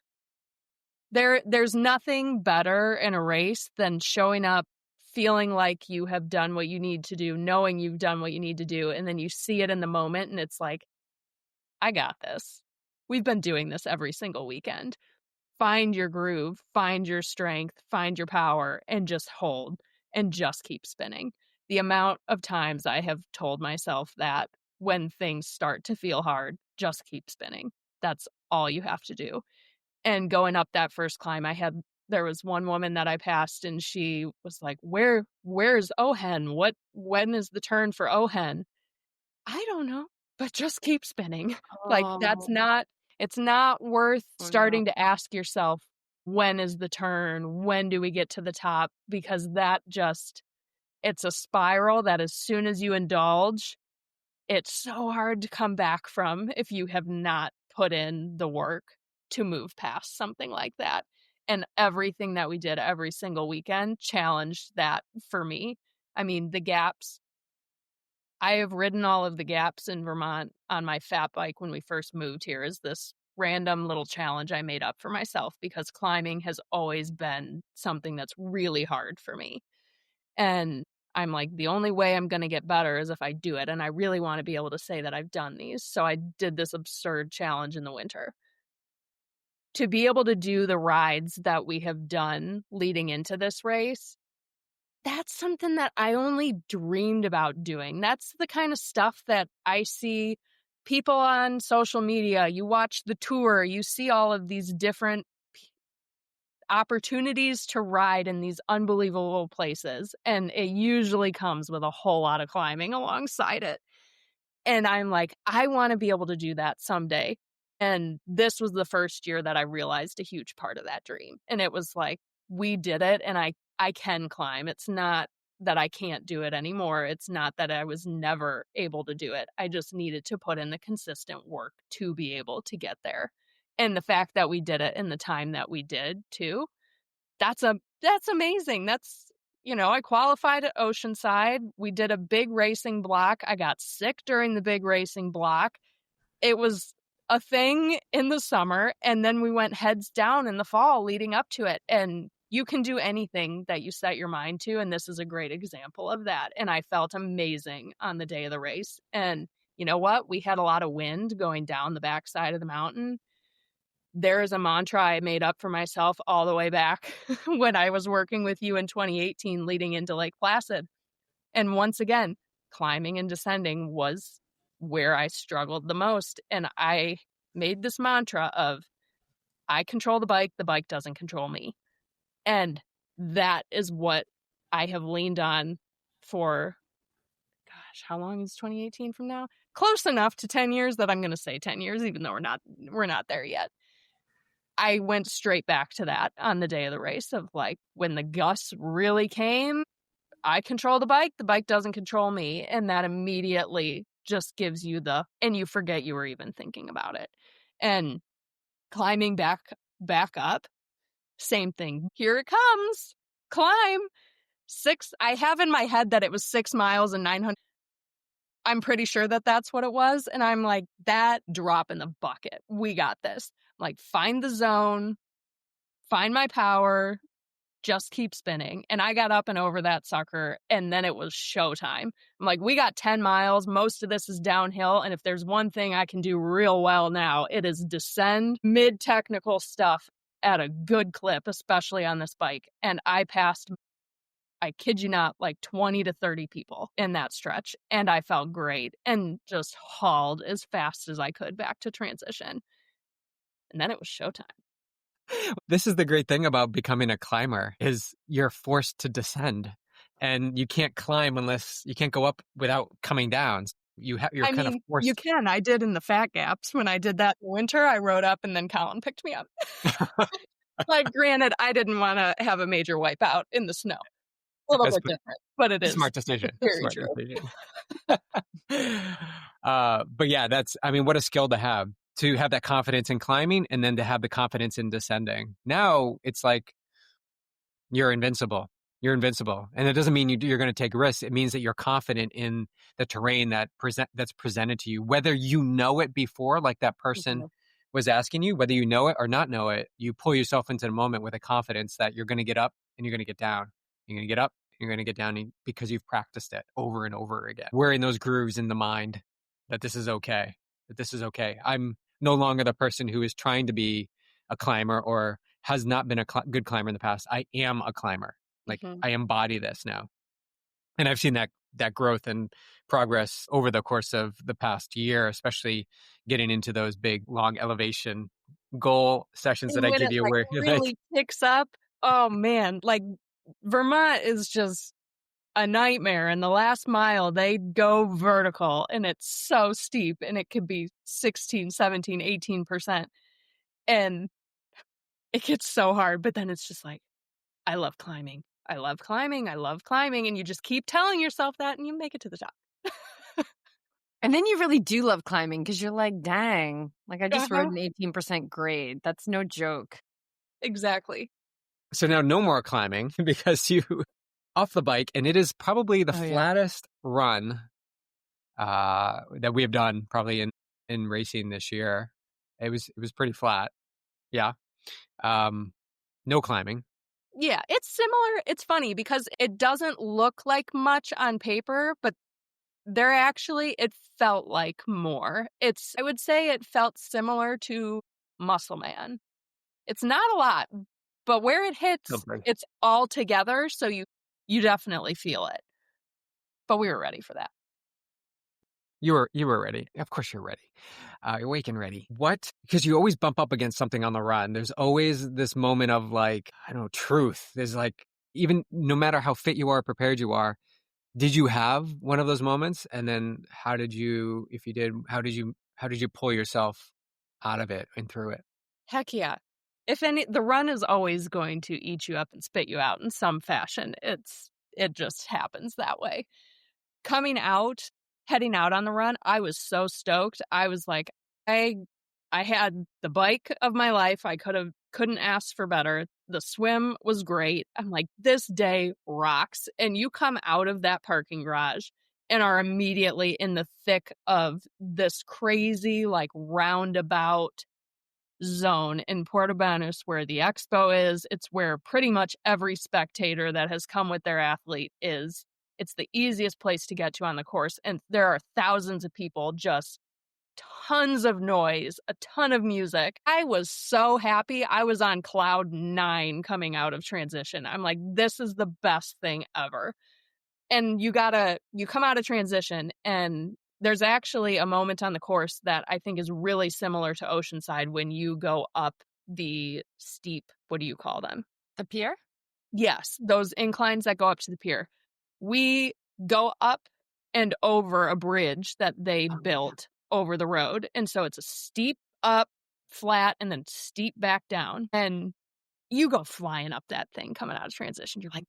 there's nothing better in a race than showing up, feeling like you have done what you need to do, knowing you've done what you need to do, and then you see it in the moment, and it's like, I got this. We've been doing this every single weekend. Find your groove, find your strength, find your power, and just hold and just keep spinning. The amount of times I have told myself that when things start to feel hard, just keep spinning. That's all you have to do. And going up that first climb, there was one woman that I passed and she was like, where's Ohen? When is the turn for Ohen? I don't know, but just keep spinning. Like it's not worth starting to ask yourself, when is the turn? When do we get to the top? Because it's a spiral that as soon as you indulge, it's so hard to come back from if you have not put in the work to move past something like that. And everything that we did every single weekend challenged that for me. I mean, the gaps, I have ridden all of the gaps in Vermont on my fat bike when we first moved here as this random little challenge I made up for myself because climbing has always been something that's really hard for me. And I'm like, the only way I'm going to get better is if I do it. And I really want to be able to say that I've done these. So I did this absurd challenge in the winter. To be able to do the rides that we have done leading into this race, that's something that I only dreamed about doing. That's the kind of stuff that I see people on social media. You watch the tour, you see all of these different opportunities to ride in these unbelievable places. And it usually comes with a whole lot of climbing alongside it. And I'm like, I want to be able to do that someday. And this was the first year that I realized a huge part of that dream. And it was like, we did it and I can climb. It's not that I can't do it anymore. It's not that I was never able to do it. I just needed to put in the consistent work to be able to get there. And the fact that we did it in the time that we did too, that's amazing. That's, I qualified at Oceanside. We did a big racing block. I got sick during the big racing block. It was a thing in the summer, and then we went heads down in the fall leading up to it. And you can do anything that you set your mind to, and this is a great example of that. And I felt amazing on the day of the race. And you know what? We had a lot of wind going down the backside of the mountain. There is a mantra I made up for myself all the way back when I was working with you in 2018 leading into Lake Placid. And once again, climbing and descending was where I struggled the most. And I made this mantra of, I control the bike doesn't control me. And that is what I have leaned on for, gosh, how long is 2018 from now? Close enough to 10 years that I'm going to say 10 years, even though we're not there yet. I went straight back to that on the day of the race of like, when the gusts really came, I control the bike doesn't control me. And that immediately just gives you and you forget you were even thinking about it. And climbing back up, same thing. Here it comes. Climb. I have in my head that it was 6 miles and 900. I'm pretty sure that that's what it was. And I'm like, that drop in the bucket. We got this. Like, find the zone, find my power, just keep spinning. And I got up and over that sucker, and then it was showtime. I'm like, we got 10 miles. Most of this is downhill. And if there's one thing I can do real well now, it is descend mid-technical stuff at a good clip, especially on this bike. And I passed, I kid you not, like 20 to 30 people in that stretch. And I felt great and just hauled as fast as I could back to transition. And then it was showtime. This is the great thing about becoming a climber is you're forced to descend, and you can't climb unless you can't go up without coming down. You're kind of forced. You can. I did in the fat gaps when I did that in winter. I rode up and then Colin picked me up. Like, granted, I didn't want to have a major wipeout in the snow. A little bit different, but it is smart decision. Very smart true. Decision. But yeah, what a skill to have that confidence in climbing and then to have the confidence in descending. Now it's like you're invincible. You're invincible. And it doesn't mean you're going to take risks. It means that you're confident in the terrain that's presented to you, whether you know it before, like that person was asking you, whether you know it or not know it, you pull yourself into the moment with a confidence that you're going to get up and you're going to get down. You're going to get up, you're going to get down because you've practiced it over and over again. Wearing those grooves in the mind that this is okay, I'm no longer the person who is trying to be a climber or has not been a good climber in the past. I am a climber. Like, I embody this now. And I've seen that growth and progress over the course of the past year, especially getting into those big, long elevation goal sessions that I give you where it really picks up. Oh man, like Vermont is just a nightmare. And the last mile, they go vertical and it's so steep and it could be 16, 17, 18%. And it gets so hard. But then it's just like, I love climbing. I love climbing. I love climbing. And you just keep telling yourself that and you make it to the top. And then you really do love climbing because you're like, dang, like I just rode an 18% grade. That's no joke. Exactly. So now no more climbing because you off the bike, and it is probably the flattest run that we have done probably in racing this year. It was pretty flat. Yeah. No climbing. Yeah, it's similar. It's funny because it doesn't look like much on paper, but it felt like more. I would say it felt similar to Muscle Man. It's not a lot, but where it hits, it's all together. So you definitely feel it. But we were ready for that. You were ready. Of course you're ready. You're awake and ready. What? Because you always bump up against something on the run. There's always this moment of like, I don't know, truth. There's like, even no matter how fit you are, prepared you are, did you have one of those moments? And then if you did, how did you pull yourself out of it and through it? Heck yeah. The run is always going to eat you up and spit you out in some fashion. It just happens that way. Heading out on the run, I was so stoked. I was like, I had the bike of my life. I couldn't ask for better. The swim was great. I'm like, this day rocks. And you come out of that parking garage and are immediately in the thick of this crazy, like, roundabout zone in Portobanos where the expo is. It's where pretty much every spectator that has come with their athlete is. It's the easiest place to get to on the course. And there are thousands of people, just tons of noise, a ton of music. I was so happy. I was on cloud 9 coming out of transition. I'm like, this is the best thing ever. And you come out of transition, and there's actually a moment on the course that I think is really similar to Oceanside when you go up the steep, what do you call them? The pier? Yes, those inclines that go up to the pier. We go up and over a bridge that they built over the road. And so it's a steep up, flat, and then steep back down. And you go flying up that thing coming out of transition. You're like,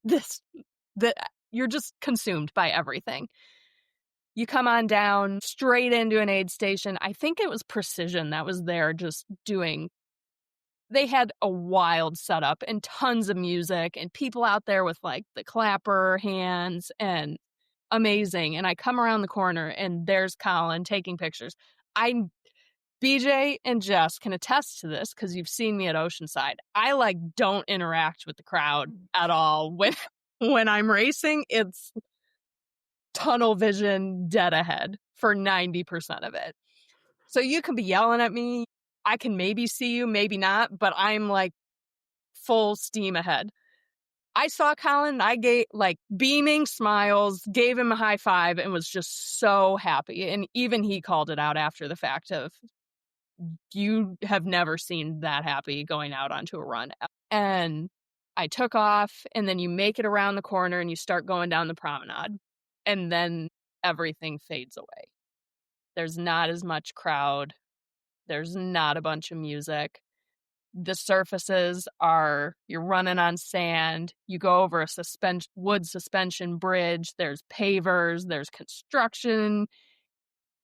you're just consumed by everything. You come on down straight into an aid station. I think it was Precision that was there just doing. They had a wild setup and tons of music and people out there with like the clapper hands and amazing. And I come around the corner and there's Colin taking pictures. BJ and Jess can attest to this because you've seen me at Oceanside. I don't interact with the crowd at all. When I'm racing, it's tunnel vision dead ahead for 90% of it. So you can be yelling at me. I can maybe see you, maybe not, but I'm like full steam ahead. I saw Colin, I gave beaming smiles, gave him a high five, and was just so happy. And even he called it out after the fact of, you have never seen that happy going out onto a run. And I took off, and then you make it around the corner and you start going down the promenade, and then everything fades away. There's not as much crowd. There's not a bunch of music. The surfaces you're running on sand. You go over a wood suspension bridge. There's pavers. There's construction.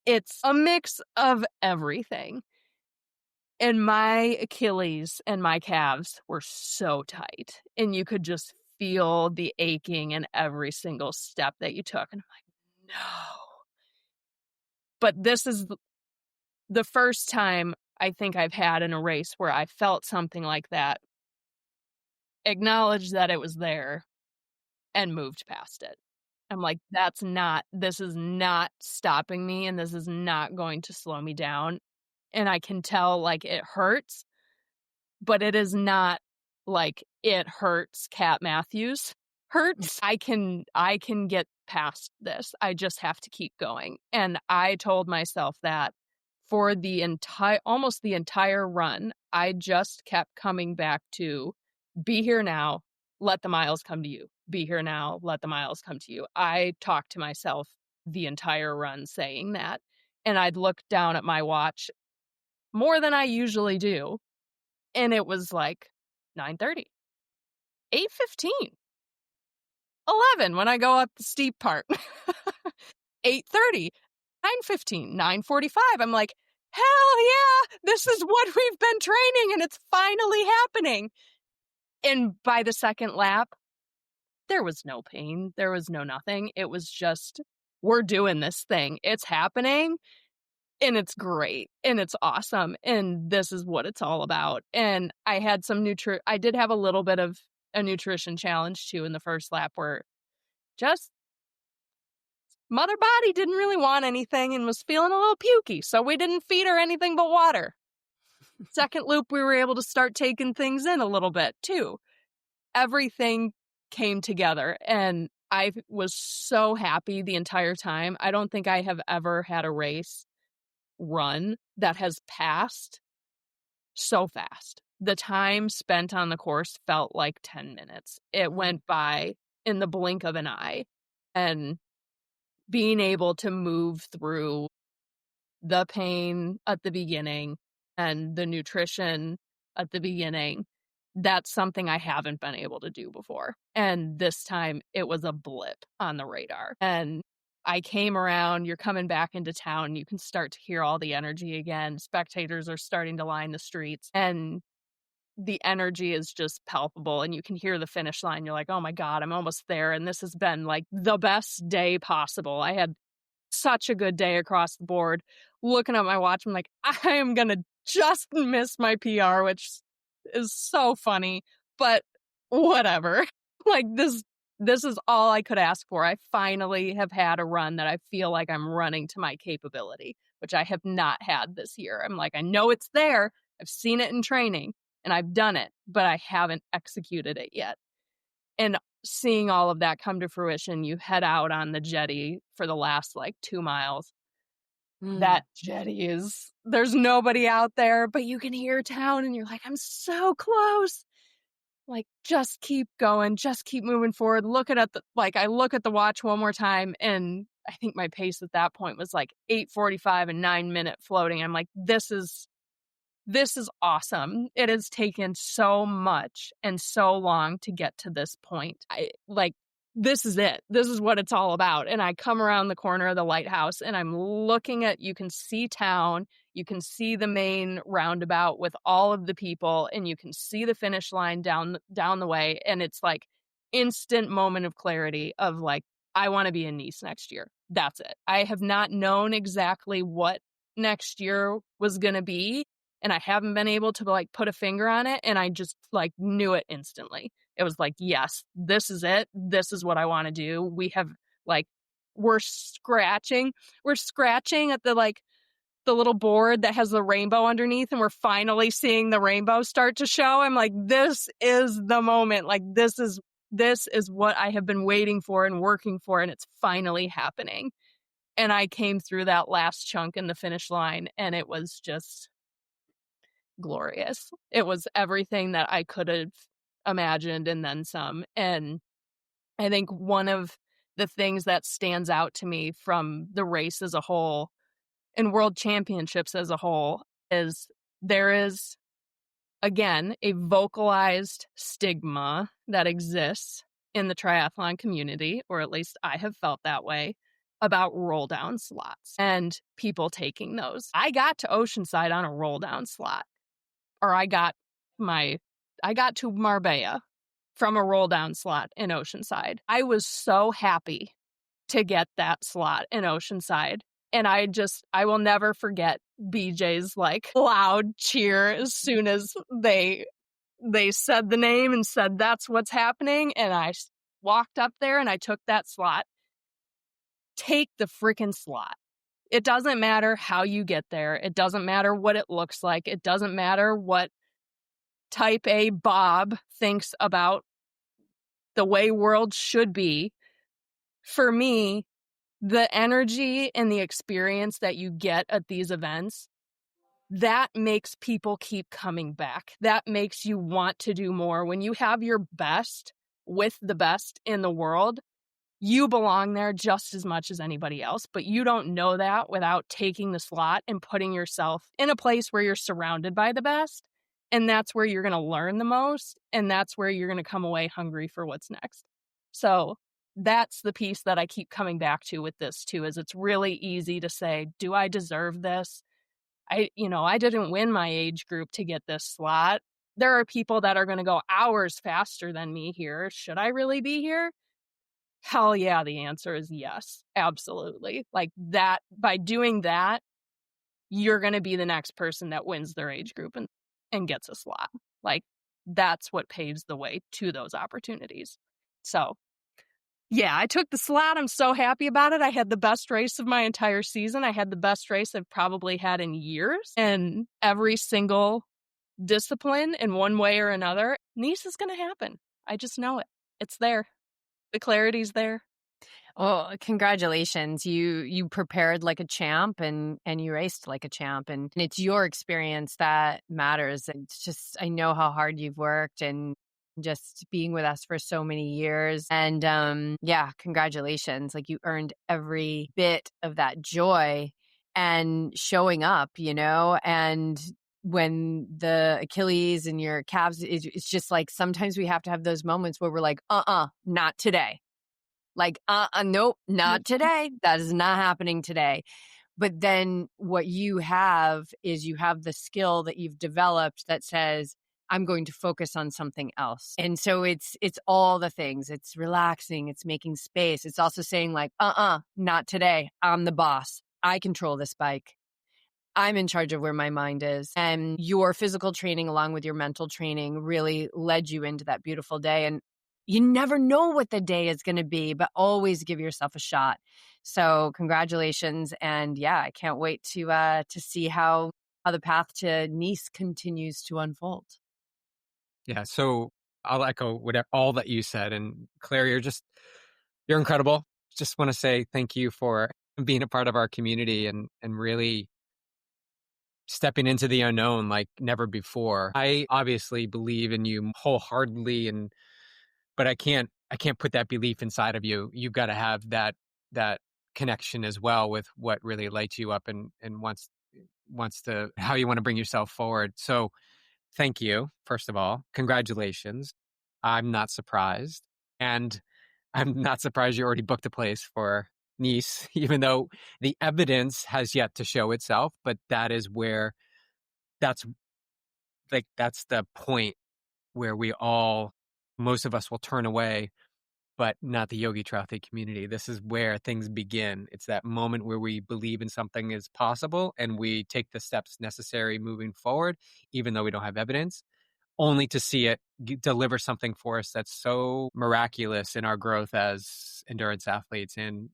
It's a mix of everything. And my Achilles and my calves were so tight. And you could just feel the aching in every single step that you took. And I'm like, no. But this is the first time I think I've had in a race where I felt something like that, acknowledged that it was there, and moved past it. I'm like, this is not stopping me, and this is not going to slow me down. And I can tell, it hurts, but it is not like it hurts Kat Matthews hurts. I can get past this. I just have to keep going. And I told myself that for almost the entire run, I just kept coming back to be here now, let the miles come to you. Be here now, let the miles come to you. I talked to myself the entire run saying that. And I'd look down at my watch more than I usually do. And it was like 9:30, 8:15, 11 when I go up the steep part, 8:30, 9:15, 9:45. I'm like, hell yeah, this is what we've been training and it's finally happening. And by the second lap, there was no pain. There was no nothing. It was just we're doing this thing. It's happening. And it's great and it's awesome. And this is what it's all about. And I had I did have a little bit of a nutrition challenge too in the first lap where just mother body didn't really want anything and was feeling a little pukey. So we didn't feed her anything but water. Second loop, we were able to start taking things in a little bit too. Everything came together and I was so happy the entire time. I don't think I have ever had a race run that has passed so fast. The time spent on the course felt like 10 minutes. It went by in the blink of an eye. And being able to move through the pain at the beginning and the nutrition at the beginning, that's something I haven't been able to do before. And this time it was a blip on the radar. And I came around, you're coming back into town, you can start to hear all the energy again. Spectators are starting to line the streets and the energy is just palpable and you can hear the finish line. You're like, oh my God, I'm almost there. And this has been like the best day possible. I had such a good day across the board. Looking at my watch, I'm like, I am going to just miss my PR, which is so funny, but whatever. Like this is all I could ask for. I finally have had a run that I feel like I'm running to my capability, which I have not had this year. I'm like, I know it's there. I've seen it in training and I've done it, but I haven't executed it yet. And seeing all of that come to fruition, you head out on the jetty for the last like 2 miles. That jetty there's nobody out there, but you can hear town and you're like, I'm so close. Like, just keep going, just keep moving forward. I look at the watch one more time and I think my pace at that point was like 8:45 and 9-minute floating. I'm like, this is awesome. It has taken so much and so long to get to this point. This is it. This is what it's all about. And I come around the corner of the lighthouse and I'm looking at, you can see town, you can see the main roundabout with all of the people, and you can see the finish line down the way. And it's like instant moment of clarity of like, I want to be in Nice next year. That's it. I have not known exactly what next year was going to be. And I haven't been able to like put a finger on it. And I just like knew it instantly. It was like, yes, this is it. This is what I want to do. We have like, we're scratching at the little board that has the rainbow underneath. And we're finally seeing the rainbow start to show. I'm like, this is the moment. Like, this is what I have been waiting for and working for. And it's finally happening. And I came through that last chunk in the finish line and it was just glorious. It was everything that I could have imagined and then some. And I think one of the things that stands out to me from the race as a whole and world championships as a whole is there is, again, a vocalized stigma that exists in the triathlon community, or at least I have felt that way, about roll down slots and people taking those. I got to Oceanside on a roll down slot, or I got to Marbella from a roll down slot in Oceanside. I was so happy to get that slot in Oceanside. And I will never forget BJ's like loud cheer as soon as they said the name and said, that's what's happening. And I walked up there and I took that slot. Take the freaking slot. It doesn't matter how you get there. It doesn't matter what it looks like. It doesn't matter what type A Bob thinks about the way world should be. For me, the energy and the experience that you get at these events, that makes people keep coming back. That makes you want to do more. When you have your best with the best in the world, you belong there just as much as anybody else, but you don't know that without taking the slot and putting yourself in a place where you're surrounded by the best. And that's where you're going to learn the most. And that's where you're going to come away hungry for what's next. So that's the piece that I keep coming back to with this too, is it's really easy to say, do I deserve this? I didn't win my age group to get this slot. There are people that are going to go hours faster than me here. Should I really be here? Hell yeah, the answer is yes. Absolutely. Like that, by doing that, you're going to be the next person that wins their age group and gets a slot. Like that's what paves the way to those opportunities. So yeah, I took the slot. I'm so happy about it. I had the best race of my entire season. I had the best race I've probably had in years. And every single discipline in one way or another, Nice is going to happen. I just know it. It's there. The clarity's there. Well, congratulations. You prepared like a champ and you raced like a champ, and it's your experience that matters. It's just, I know how hard you've worked and just being with us for so many years. And yeah, congratulations. Like you earned every bit of that joy and showing up, and when the Achilles and your calves, it's just like sometimes we have to have those moments where we're like, not today. Like, nope, not today. That is not happening today. But then what you have is you have the skill that you've developed that says, I'm going to focus on something else. And so it's all the things. It's relaxing. It's making space. It's also saying like, not today. I'm the boss. I control this bike. I'm in charge of where my mind is. And your physical training along with your mental training really led you into that beautiful day. And you never know what the day is going to be, but always give yourself a shot. So congratulations. And yeah, I can't wait to see how the path to Nice continues to unfold. Yeah. So I'll echo all that you said. And Claire, you're incredible. Just want to say thank you for being a part of our community and really stepping into the unknown like never before. I obviously believe in you wholeheartedly, but I can't put that belief inside of you. You've got to have that connection as well with what really lights you up and wants to, how you want to bring yourself forward. So thank you, first of all. Congratulations. I'm not surprised. And I'm not surprised you already booked a place for Nice, even though the evidence has yet to show itself. But that's the point where most of us will turn away, but not the Yogi Triathlete community. This is where things begin. It's that moment where we believe in something is possible and we take the steps necessary moving forward, even though we don't have evidence, only to see it deliver something for us that's so miraculous in our growth as endurance athletes and,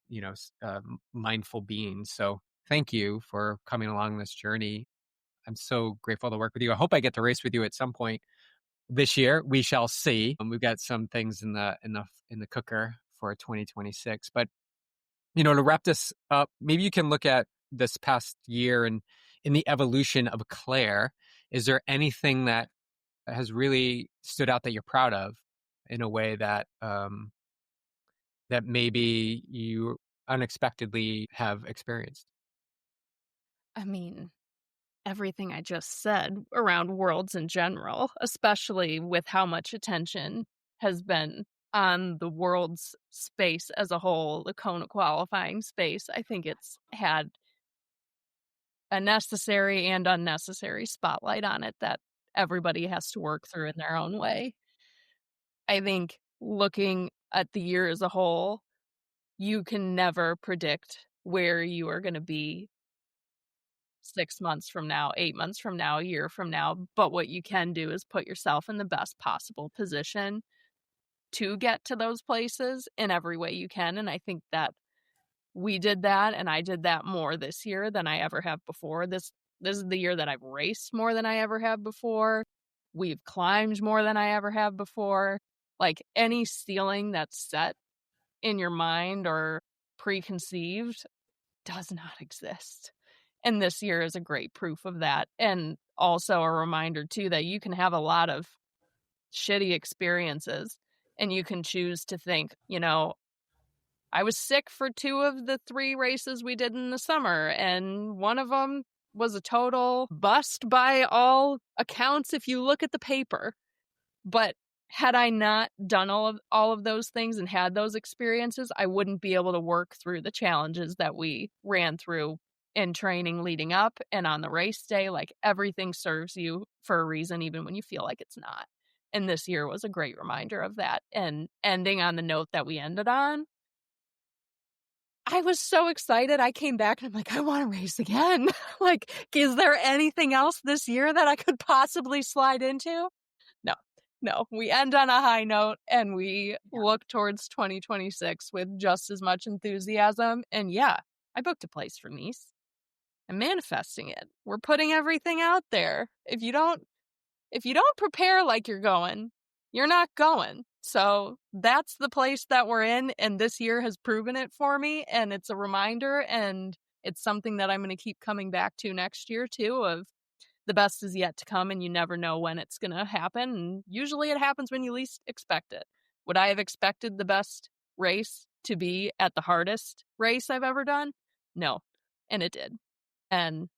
mindful beings. So thank you for coming along this journey. I'm so grateful to work with you. I hope I get to race with you at some point this year. We shall see. We've got some things in the cooker for 2026. But to wrap this up, maybe you can look at this past year and in the evolution of Claire. Is there anything that has really stood out that you're proud of in a way that that maybe you unexpectedly have experienced? I mean, everything I just said around worlds in general, especially with how much attention has been on the world's space as a whole, the Kona qualifying space. I think it's had a necessary and unnecessary spotlight on it that everybody has to work through in their own way. I think looking at the year as a whole, you can never predict where you are going to be 6 months from now, 8 months from now, a year from now. But what you can do is put yourself in the best possible position to get to those places in every way you can. And I think that we did that, and I did that more this year than I ever have before. This is the year that I've raced more than I ever have before. We've climbed more than I ever have before. Like any ceiling that's set in your mind or preconceived does not exist. And this year is a great proof of that. And also a reminder, too, that you can have a lot of shitty experiences and you can choose to think, I was sick for 2 of the 3 races we did in the summer, and one of them was a total bust by all accounts if you look at the paper. But had I not done all of those things and had those experiences, I wouldn't be able to work through the challenges that we ran through in training leading up and on the race day. Like everything serves you for a reason, even when you feel like it's not. And this year was a great reminder of that. And ending on the note that we ended on, I was so excited. I came back and I'm like, I want to race again. Like, is there anything else this year that I could possibly slide into? No, we end on a high note and we look towards 2026 with just as much enthusiasm. And yeah, I booked a place for Nice. I'm manifesting it. We're putting everything out there. If you don't prepare like you're going, you're not going. So that's the place that we're in. And this year has proven it for me. And it's a reminder. And it's something that I'm going to keep coming back to next year too, of the best is yet to come and you never know when it's going to happen. And usually it happens when you least expect it. Would I have expected the best race to be at the hardest race I've ever done? No. And it did. And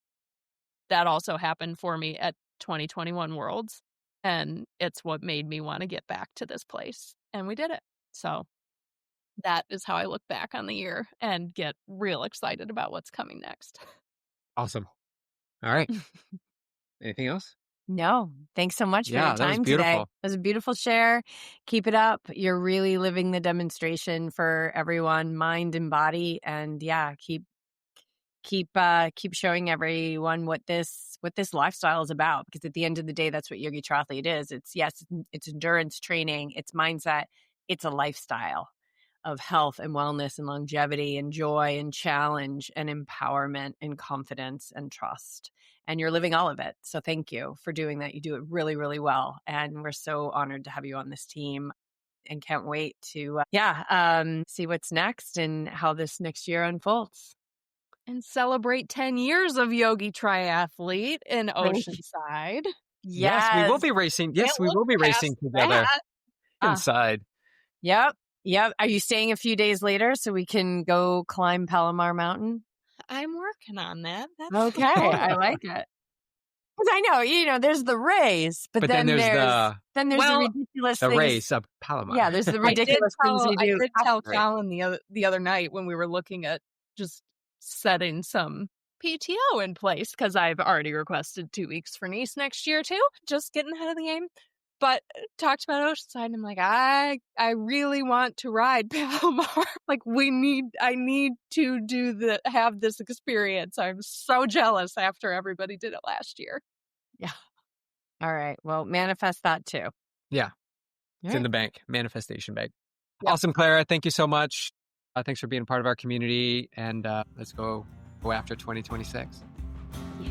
that also happened for me at 2021 Worlds. And it's what made me want to get back to this place. And we did it. So that is how I look back on the year and get real excited about what's coming next. Awesome. All right. Anything else? No, thanks so much for your time today. It was a beautiful share. Keep it up. You're really living the demonstration for everyone, mind and body. And yeah, keep showing everyone what this lifestyle is about, because at the end of the day, that's what YogiTriathlete is. It's endurance training, it's mindset, it's a lifestyle of health and wellness and longevity and joy and challenge and empowerment and confidence and trust. And you're living all of it. So thank you for doing that. You do it really, really well. And we're so honored to have you on this team and can't wait to, see what's next and how this next year unfolds. And celebrate 10 years of YogiTriathlete in Oceanside. Yes, we will be racing. Yes, we will be racing together inside. Yep. Are you staying a few days later so we can go climb Palomar Mountain? I'm working on that. That's okay. I like it. Because I know, there's the race, but then there's the ridiculous the things. Race of Palomar. Yeah, there's the ridiculous things we do. I did tell Colin the other night when we were looking at just setting some PTO in place, because I've already requested 2 weeks for Nice next year too, just getting ahead of the game. But talked about Oceanside, and I'm like, I really want to ride Palomar. Like, I need to have this experience. I'm so jealous after everybody did it last year. Yeah. All right. Well, manifest that too. Yeah. It's in the bank. Manifestation bank. Yep. Awesome, Clara. Thank you so much. Thanks for being a part of our community. And let's go after 2026. Yeah.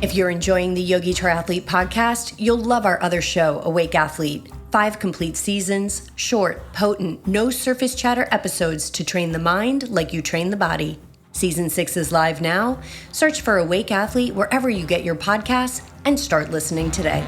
If you're enjoying the YogiTriathlete podcast, you'll love our other show, Awake Athlete. 5 complete seasons, short, potent, no surface chatter episodes to train the mind like you train the body. Season 6 is live now. Search for Awake Athlete wherever you get your podcasts and start listening today.